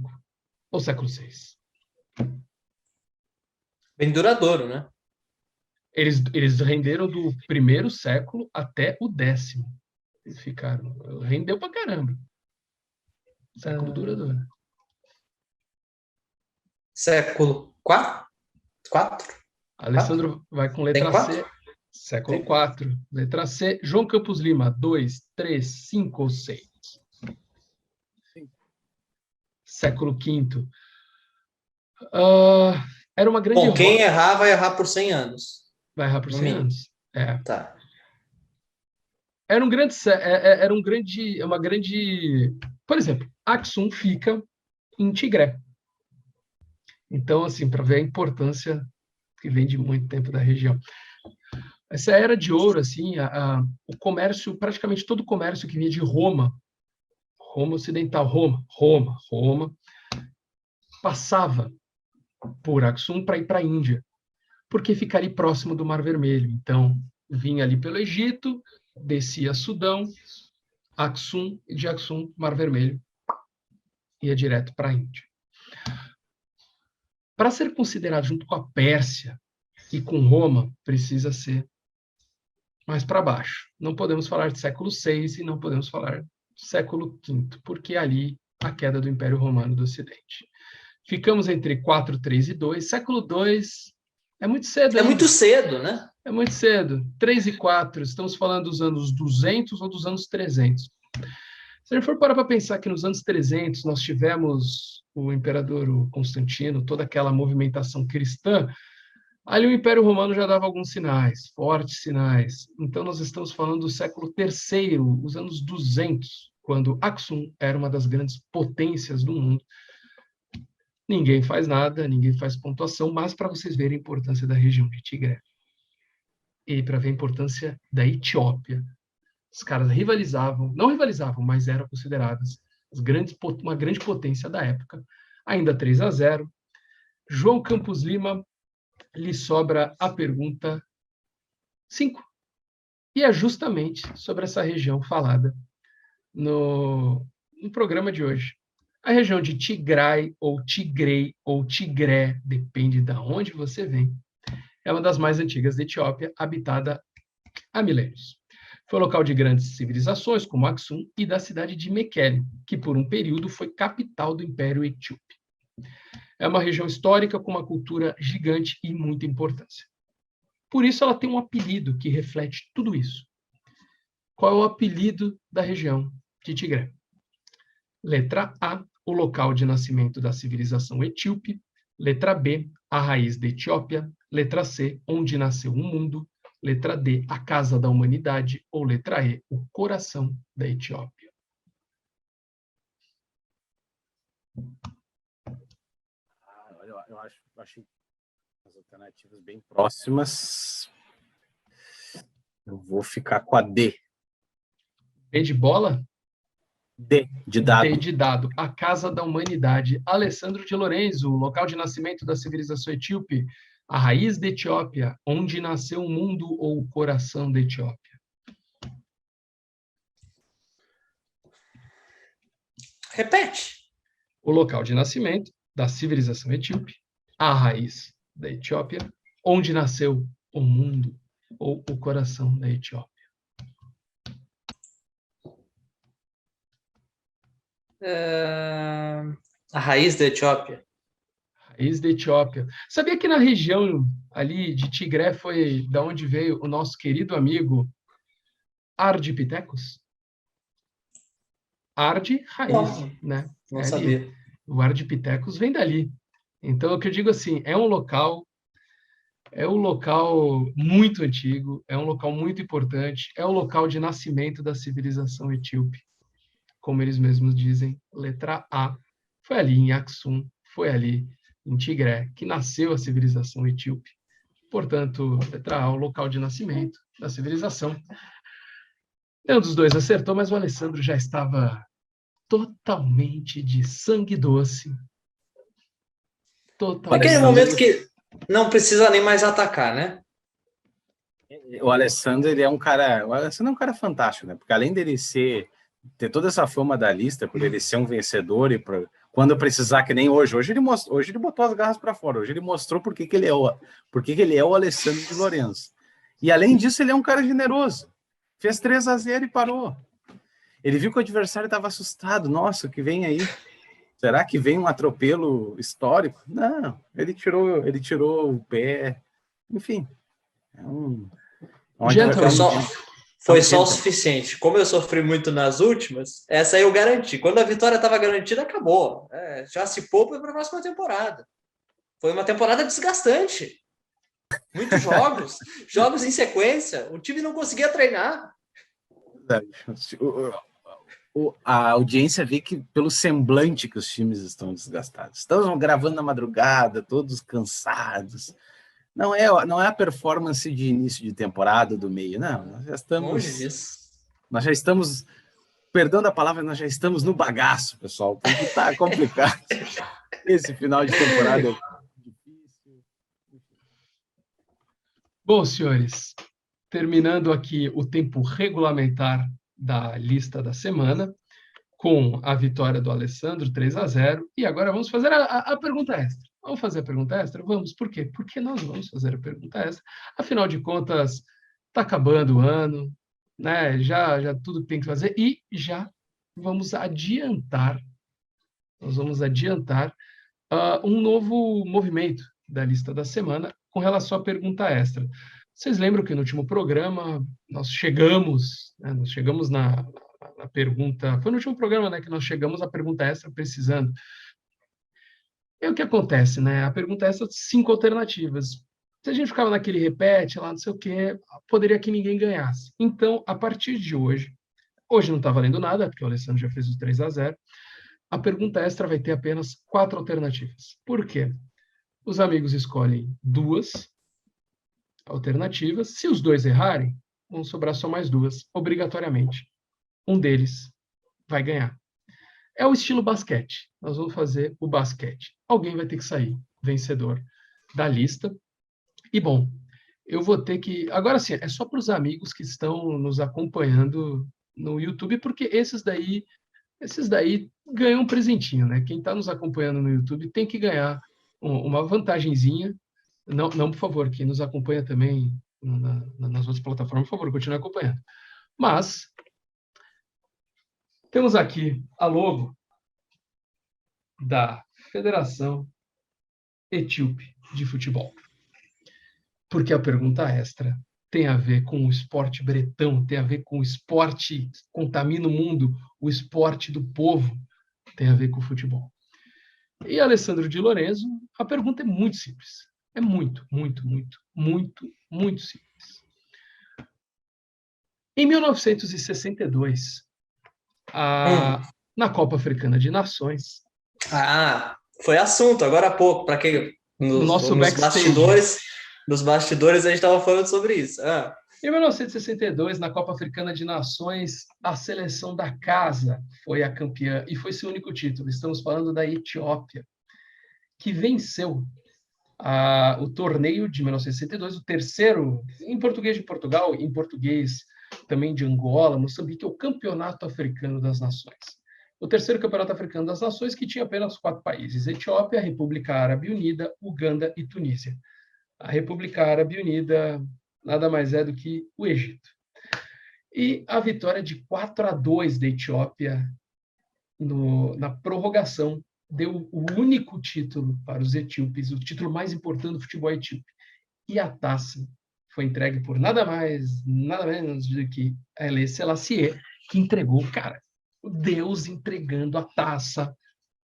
ou século VI? Bem duradouro, né? Eles renderam do primeiro século até o 10º. Eles ficaram... Rendeu pra caramba. Século duradouro. Século 4? Alessandro vai com letra C. Século IV. Letra C. João Campos Lima, 2, 3, 5 ou 6? Século V. Era uma grande... Bom, quem errar vai errar por 100 anos. Vai errar por 100 anos? É. Tá. Era uma grande... Por exemplo, Aksum fica em Tigré. Então, assim, para ver a importância que vem de muito tempo da região. Essa era de ouro, assim, o comércio, praticamente todo o comércio que vinha de Roma, Roma Ocidental, Roma, passava por Aksum para ir para a Índia, porque fica ali próximo do Mar Vermelho. Então, vinha ali pelo Egito, descia Sudão, Aksum, e de Aksum, Mar Vermelho, ia direto para a Índia. Para ser considerado junto com a Pérsia e com Roma, precisa ser mais para baixo. Não podemos falar de século VI e não podemos falar de século V, porque ali a queda do Império Romano do Ocidente. Ficamos entre 4, 3 e 2. Século II é muito cedo. É muito cedo, né? É muito cedo. 3 e 4, estamos falando dos anos 200 ou dos anos 300. Se a gente for parar para pensar que nos anos 300 nós tivemos o imperador Constantino, toda aquela movimentação cristã, ali o Império Romano já dava alguns sinais, fortes sinais. Então nós estamos falando do século III, os anos 200, quando Aksum era uma das grandes potências do mundo. Ninguém faz nada, ninguém faz pontuação, mas para vocês verem a importância da região de Tigré. E para ver a importância da Etiópia. Os caras rivalizavam, não rivalizavam, mas eram consideradas uma grande potência da época. Ainda 3-0. João Campos Lima, lhe sobra a pergunta 5. E é justamente sobre essa região falada no programa de hoje. A região de Tigray, ou Tigrei, ou Tigré, depende de onde você vem, é uma das mais antigas da Etiópia, habitada há milênios. Foi local de grandes civilizações, como Aksum, e da cidade de Mekelle, que por um período foi capital do Império Etíope. É uma região histórica com uma cultura gigante e muita importância. Por isso ela tem um apelido que reflete tudo isso. Qual é o apelido da região de Tigré? Letra A, o local de nascimento da civilização etíope. Letra B, a raiz da Etiópia. Letra C, onde nasceu o mundo. Letra D, a casa da humanidade. Ou letra E, o coração da Etiópia. Eu acho as alternativas bem próximas. Eu vou ficar com a D. B de bola? D de dado. D de dado. A casa da humanidade. Alessandro de Lorenzo, local de nascimento da civilização etíope. A raiz da Etiópia, onde nasceu o mundo ou o coração da Etiópia. Repete. O local de nascimento da civilização etíope, a raiz da Etiópia, onde nasceu o mundo ou o coração da Etiópia. A raiz da Etiópia. Raiz da Etiópia. Sabia que na região ali de Tigré foi da onde veio o nosso querido amigo Ardipithecus? Ardi, raiz, né? Não sabia. O Ardipithecus vem dali. Então, o que eu digo assim, é um local muito antigo, é um local muito importante, é o local de nascimento da civilização etíope. Como eles mesmos dizem, letra A, foi ali em Aksum, foi ali em Tigré, que nasceu a civilização etíope. Portanto, letra A, o local de nascimento da civilização. Nenhum dos dois acertou, mas o Alessandro já estava totalmente de sangue doce. Totalmente. Aquele momento que não precisa nem mais atacar, né? O Alessandro, ele é um cara... O Alessandro é um cara fantástico, né? Porque além dele ter toda essa fama da lista, por ele ser um vencedor e quando precisar, que nem hoje. Hoje ele botou as garras para fora. Hoje ele mostrou por que ele é o Alessandro de Lorenzo. E além disso, ele é um cara generoso. Fez 3-0 e parou. Ele viu que o adversário estava assustado. Nossa, o que vem aí? Será que vem um atropelo histórico? Não, ele tirou o pé. Enfim, Foi só o suficiente. Como eu sofri muito nas últimas, essa aí eu garanti. Quando a vitória estava garantida, acabou. Já se poupa para a próxima temporada. Foi uma temporada desgastante. Muitos jogos em sequência. O time não conseguia treinar. A audiência vê que pelo semblante que os times estão desgastados. Estão gravando na madrugada, todos cansados. Não é a performance de início de temporada do meio, não. Longe disso. Nós já estamos, perdão da palavra, nós já estamos no bagaço, pessoal, porque tá complicado. Esse final de temporada é difícil. Bom, senhores, terminando aqui o tempo regulamentar da lista da semana, com a vitória do Alessandro, 3-0, e agora vamos fazer a pergunta extra. Vamos fazer a pergunta extra? Vamos. Por quê? Porque nós vamos fazer a pergunta extra. Afinal de contas, está acabando o ano, né? Já tudo que tem que fazer, e já vamos adiantar, um novo movimento da lista da semana com relação à pergunta extra. Vocês lembram que no último programa nós chegamos na pergunta, foi no último programa, né, que nós chegamos à pergunta extra precisando. E o que acontece, né? A pergunta extra, 5 alternativas. Se a gente ficava naquele repete lá, não sei o quê, poderia que ninguém ganhasse. Então, a partir de hoje não está valendo nada, porque o Alessandro já fez os 3-0, a pergunta extra vai ter apenas 4 alternativas. Por quê? Os amigos escolhem 2 alternativas. Se os 2 errarem, vão sobrar só mais 2, obrigatoriamente. Um deles vai ganhar. É o estilo basquete. Nós vamos fazer o basquete. Alguém vai ter que sair vencedor da lista. E, bom, eu vou ter que... Agora sim, é só para os amigos que estão nos acompanhando no YouTube, porque esses daí ganham um presentinho, né? Quem está nos acompanhando no YouTube tem que ganhar uma vantagenzinha. Não, por favor, quem nos acompanha também nas outras plataformas, por favor, continue acompanhando. Mas temos aqui a logo da Federação Etíope de Futebol. Porque a pergunta extra tem a ver com o esporte bretão, tem a ver com o esporte que contamina o mundo, o esporte do povo, tem a ver com o futebol. E Alessandro de Lorenzo, a pergunta é muito simples. É muito, muito, muito, muito, muito simples. Em 1962, na Copa Africana de Nações... Foi assunto agora há pouco, para quem nos bastidores a gente estava falando sobre isso. Em 1962, na Copa Africana de Nações, a seleção da casa foi a campeã e foi seu único título. Estamos falando da Etiópia, que venceu o torneio de 1962, o terceiro, em português de Portugal, em português também de Angola, Moçambique, o Campeonato Africano das Nações. O terceiro Campeonato Africano das Nações, que tinha apenas 4 países: Etiópia, República Árabe Unida, Uganda e Tunísia. A República Árabe Unida nada mais é do que o Egito. E a vitória de 4-2 da Etiópia na prorrogação deu o único título para os etíopes, o título mais importante do futebol etíope. E a taça foi entregue por nada mais, nada menos do que Haile Selassie, que entregou, cara, o Deus entregando a taça.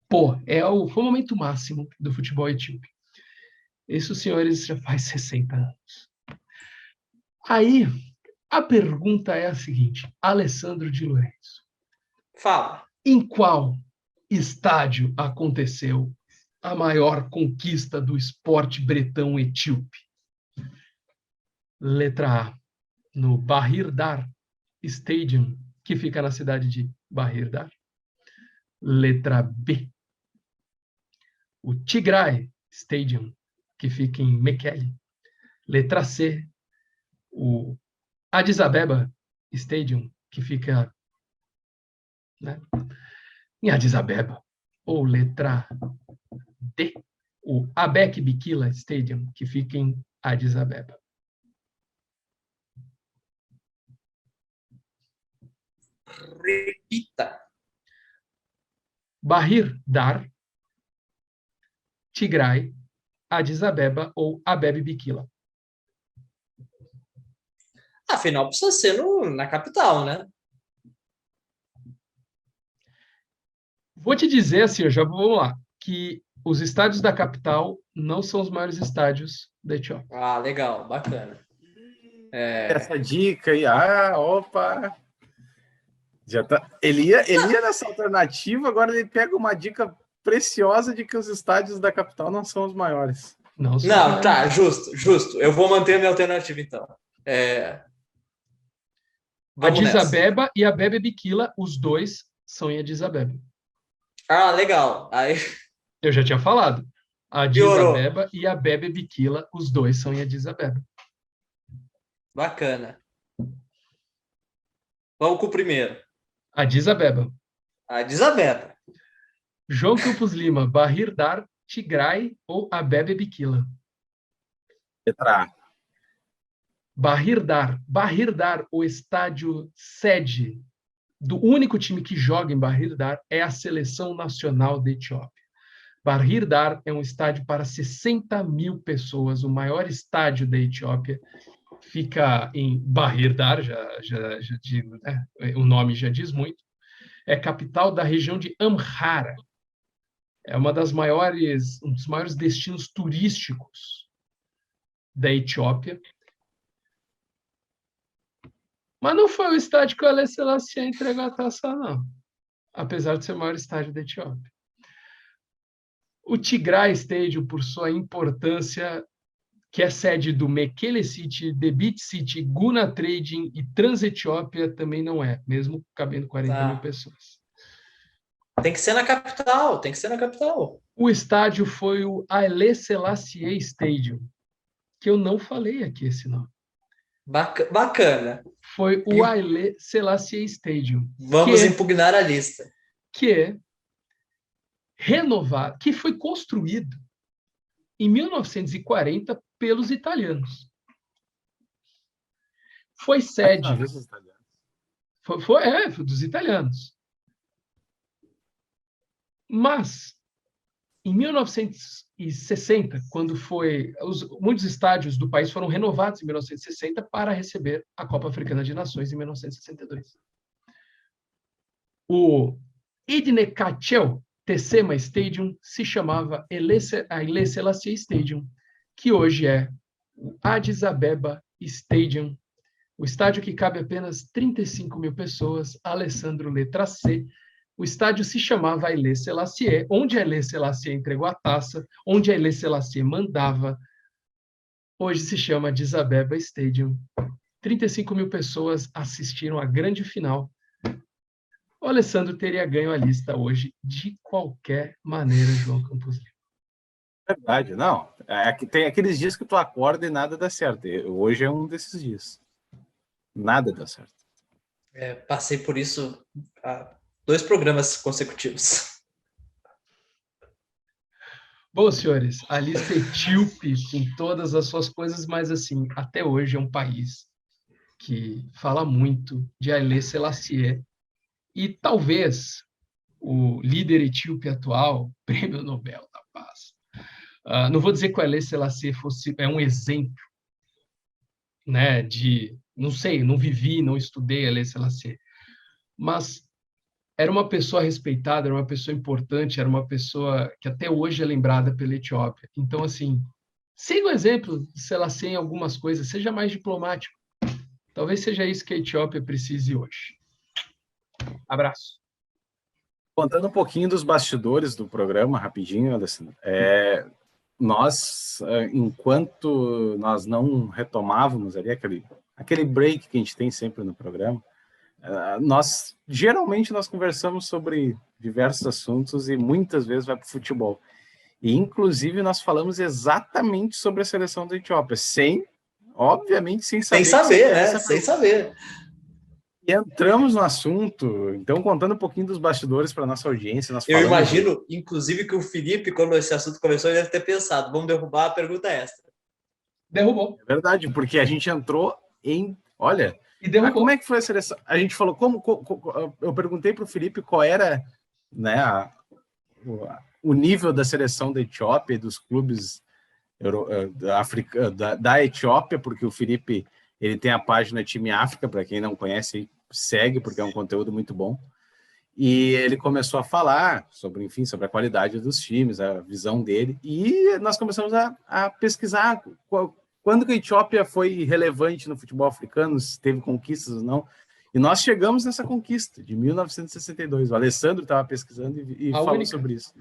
Pô, foi o momento máximo do futebol etíope. Isso, senhores, já faz 60 anos. Aí, a pergunta é a seguinte: Alessandro de Lorenzo. Fala. Em qual estádio aconteceu a maior conquista do esporte bretão etíope? Letra A, no Bahir Dar Stadium, que fica na cidade de Bahir Dar. Letra B, o Tigray Stadium, que fica em Mekelle. Letra C, o Addis Abeba Stadium, que fica, né, em Addis Abeba. Ou letra D, o Abek Bikila Stadium, que fica em Addis Abeba. Repita. Bahir Dar, Tigray, Addis Abeba ou Abebe Bikila. Afinal, precisa ser na capital, né? Vou te dizer assim, vamos lá, que os estádios da capital não são os maiores estádios da Etiópia. Legal, bacana. Essa dica aí, opa! Já tá. Ele ia nessa alternativa, agora ele pega uma dica preciosa de que os estádios da capital não são os maiores. Não, Não, tá, justo. Eu vou manter a minha alternativa, então. Vamos Addis nessa. Abeba e Abebe Bikila, os dois são em Addis Abeba. Ah, legal. Aí Eu já tinha falado. Addis piorou. Abeba e Abebe Bikila, os dois são em Addis Abeba. Bacana. Vamos com o primeiro. Addis Abeba. Addis Abeba. João Campos Lima, Bahir Dar, Tigray ou Abebe Bikila? Letra A. Bahir Dar, o estádio sede do único time que joga em Bahir Dar é a Seleção Nacional da Etiópia. Bahir Dar é um estádio para 60 mil pessoas, o maior estádio da Etiópia. Fica em Bahir Dar, já digo, né? O nome já diz muito. É capital da região de Amhara. É um dos maiores destinos turísticos da Etiópia. Mas não foi o estádio que o Haile Selassie entregou a taça, não. Apesar de ser o maior estádio da Etiópia. O Tigray Stadium, por sua importância, que é sede do Mekele City, Debit City, Guna Trading e Trans-Etiópia, também não é, mesmo cabendo 40 mil pessoas. Tem que ser na capital. O estádio foi o Haile Selassie Stadium, que eu não falei aqui esse nome. Bacana. Foi o Haile Selassie Stadium. Vamos impugnar a lista. Que é renovado, que foi construído em 1940 pelos italianos. Foi sede. Foi dos italianos. Mas, em 1960, quando muitos estádios do país foram renovados em 1960 para receber a Copa Africana de Nações em 1962. O Idnekachel Tessema Stadium se chamava Haile Selassie Stadium, que hoje é o Addis Abeba Stadium, o estádio que cabe apenas 35 mil pessoas, Alessandro, letra C. O estádio se chamava Haile Selassie, onde Haile Selassie entregou a taça, onde Haile Selassie mandava. Hoje se chama Addis Abeba Stadium. 35 mil pessoas assistiram à grande final. O Alessandro teria ganho a lista hoje de qualquer maneira, João Campos Lima. Verdade, não. Tem aqueles dias que tu acorda e nada dá certo. Hoje é um desses dias. Nada dá certo. Passei por isso há 2 programas consecutivos. Bom, senhores, a lista etíope com todas as suas coisas, mas assim, até hoje é um país que fala muito de Haile Selassie. E talvez o líder etíope atual, Prêmio Nobel da Paz. Não vou dizer que o Haile Selassie é um exemplo, né, não sei, não vivi, não estudei Haile Selassie, mas era uma pessoa respeitada, era uma pessoa importante, era uma pessoa que até hoje é lembrada pela Etiópia. Então, assim, siga o exemplo de Selassie em algumas coisas, seja mais diplomático. Talvez seja isso que a Etiópia precise hoje. Abraço. Contando um pouquinho dos bastidores do programa, rapidinho, Alessandro. Nós, enquanto nós não retomávamos ali aquele break que a gente tem sempre no programa, geralmente nós conversamos sobre diversos assuntos e muitas vezes vai para o futebol. E, inclusive, nós falamos exatamente sobre a seleção da Etiópia, obviamente, sem saber. Sem saber, né? Sem saber. E entramos no assunto, então, contando um pouquinho dos bastidores para a nossa audiência. Eu imagino, inclusive, que o Felipe, quando esse assunto começou, ele deve ter pensado, vamos derrubar a pergunta extra. Derrubou. É verdade, porque a gente entrou em... Olha, e derrubou. Como é que foi a seleção? A gente falou, eu perguntei para o Felipe qual era, né, o nível da seleção da Etiópia e dos clubes da Etiópia, porque o Felipe ele tem a página Time África, para quem não conhece, segue, porque é um conteúdo muito bom. E ele começou a falar sobre, enfim, sobre a qualidade dos times, a visão dele, e nós começamos a pesquisar quando que a Etiópia foi relevante no futebol africano, se teve conquistas ou não. E nós chegamos nessa conquista, de 1962. O Alessandro estava pesquisando e falou sobre isso.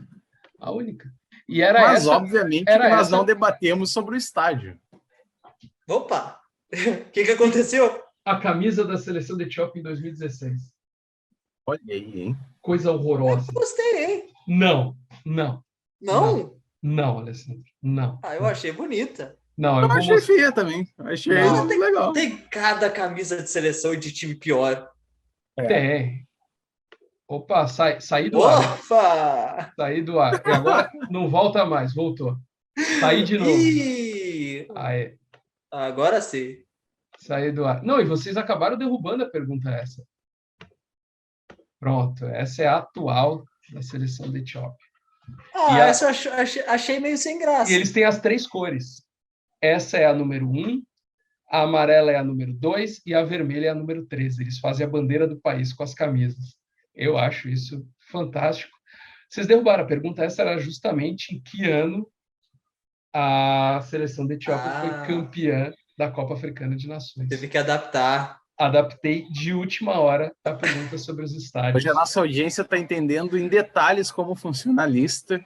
A única. E era Mas, essa, obviamente, era nós essa não debatemos sobre o estádio. Opa! O que aconteceu? a camisa da seleção da Etiópia em 2016. Olha aí, hein? Coisa horrorosa. Gostei, hein? Não, não, não, Não? não, Alessandro. Não. Ah, eu achei bonita. Não, eu Eu vou achei mostrar. feia também. Achei Não. legal. Tem cada camisa de seleção e de time pior. Tem. Opa, saí do ar. Opa! Saí do ar. E agora não volta mais, voltou. Saí de novo. Ih! Aí, Agora sim. saí do ar. Não, e vocês acabaram derrubando a pergunta essa. Pronto, essa é a atual da seleção da Etiópia. Ah, E a- essa eu achei meio sem E graça. eles têm as 3 cores. Essa é a número 1, a amarela é a número 2 e a vermelha é a número 13. Eles fazem a bandeira do país com as camisas. Eu acho isso fantástico. Vocês derrubaram a pergunta, essa era justamente em que ano a seleção da Etiópia foi campeã da Copa Africana de Nações. Teve que adaptar. Adaptei de última hora a pergunta sobre os estádios. Hoje a nossa audiência está entendendo em detalhes como funciona a lista,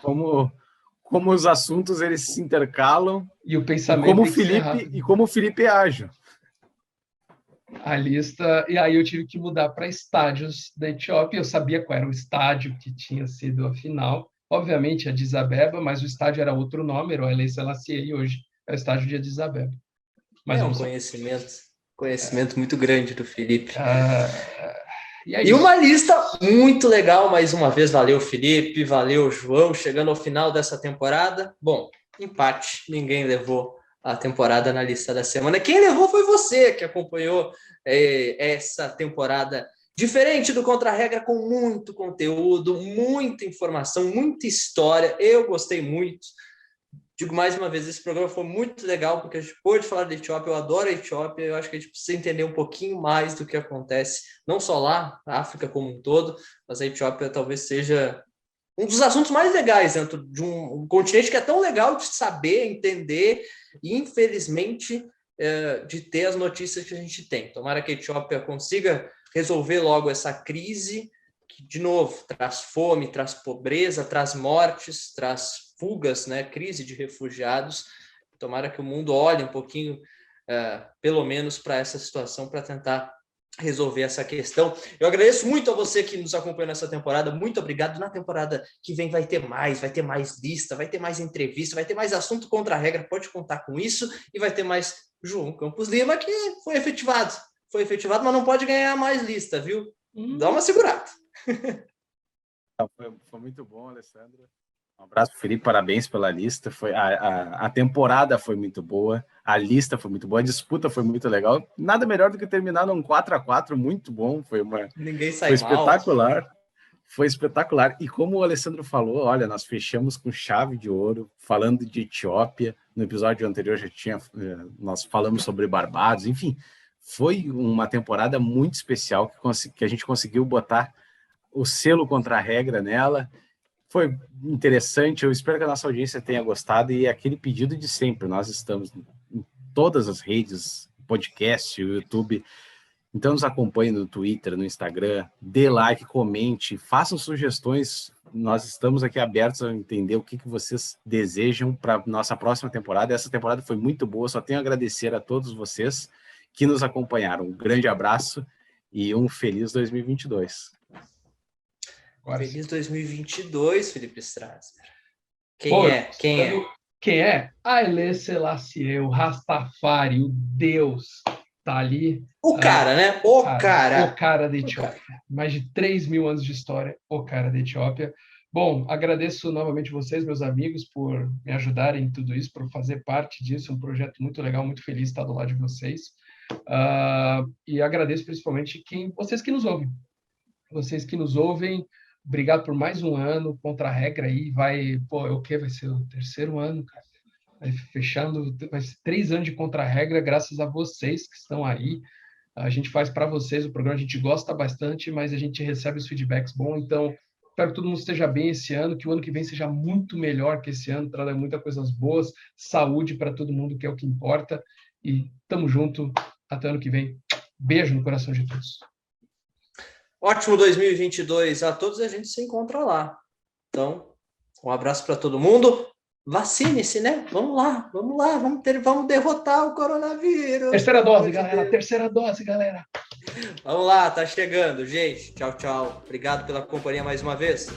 como os assuntos eles se intercalam E o e pensamento como tem que ser rápido. o Felipe é ágil. A lista, e aí eu tive que mudar para estádios da Etiópia. Eu sabia qual era o estádio que tinha sido a final, obviamente Addis Abeba, mas o estádio era outro nome, era o Haile Selassie, e hoje é o estádio de Addis Abeba. Mas É eu um não sabia. conhecimento muito grande do Felipe. E é E isso. uma lista muito legal, mais uma vez. Valeu, Felipe, valeu, João. Chegando ao final dessa temporada. Bom, empate. Ninguém levou a temporada na lista da semana. Quem levou foi você, que acompanhou essa temporada diferente do Contra-Regra, com muito conteúdo, muita informação, muita história. Eu gostei muito. Digo mais uma vez, esse programa foi muito legal, porque a gente pôde falar da Etiópia, eu adoro a Etiópia, eu acho que a gente precisa entender um pouquinho mais do que acontece, não só lá, na África como um todo, mas a Etiópia talvez seja um dos assuntos mais legais dentro de um continente que é tão legal de saber, entender e, infelizmente, de ter as notícias que a gente tem. Tomara que a Etiópia consiga resolver logo essa crise, que, de novo, traz fome, traz pobreza, traz mortes, traz fugas, né? Crise de refugiados. Tomara que o mundo olhe um pouquinho, pelo menos, para essa situação, para tentar resolver essa questão. Eu agradeço muito a você que nos acompanhou nessa temporada. Muito obrigado. Na temporada que vem vai ter mais lista, vai ter mais entrevista, vai ter mais assunto contra a regra. Pode contar com isso. E vai ter mais João Campos Lima, que foi efetivado. Foi efetivado, mas não pode ganhar mais lista, viu? Dá uma segurada. Foi muito bom, Alessandro. Um abraço pro Felipe, parabéns pela lista. A temporada foi muito boa, a lista foi muito boa, a disputa foi muito legal. Nada melhor do que terminar num 4-4 muito bom. Ninguém sai foi espetacular. Foi espetacular. E como o Alessandro falou, olha, nós fechamos com chave de ouro, falando de Etiópia. No episódio anterior nós falamos sobre Barbados. Enfim, foi uma temporada muito especial que a gente conseguiu botar o selo contra a regra nela. Foi interessante, eu espero que a nossa audiência tenha gostado e aquele pedido de sempre, nós estamos em todas as redes, podcast, YouTube, então nos acompanhe no Twitter, no Instagram, dê like, comente, façam sugestões, nós estamos aqui abertos a entender o que vocês desejam para a nossa próxima temporada. Essa temporada foi muito boa, só tenho a agradecer a todos vocês que nos acompanharam. Um grande abraço e um feliz 2022. Feliz 2022, Felipe Strasser. Quem é? Haile Selassie, o Rastafari, o Deus, tá ali. O cara, né? O cara da Etiópia. Mais de 3.000 anos de história, o cara da Etiópia. Bom, agradeço novamente vocês, meus amigos, por me ajudarem em tudo isso, por fazer parte disso. Um projeto muito legal, muito feliz estar do lado de vocês. E agradeço principalmente vocês que nos ouvem. Vocês que nos ouvem. Obrigado por mais um ano, contra a regra aí, vai ser o terceiro ano, cara. Vai ser 3 anos de contra a regra, graças a vocês que estão aí. A gente faz para vocês o programa, a gente gosta bastante, mas a gente recebe os feedbacks bons, então espero que todo mundo esteja bem esse ano, que o ano que vem seja muito melhor que esse ano, traga muitas coisas boas, saúde para todo mundo, que é o que importa, e tamo junto, até ano que vem. Beijo no coração de todos. Ótimo 2022 a todos, a gente se encontra lá. Então, Um abraço para todo mundo. Vacine-se, né? Vamos lá, vamos derrotar o coronavírus. Terceira dose, galera. Vamos lá, tá chegando, gente. Tchau, tchau. Obrigado pela companhia mais uma vez.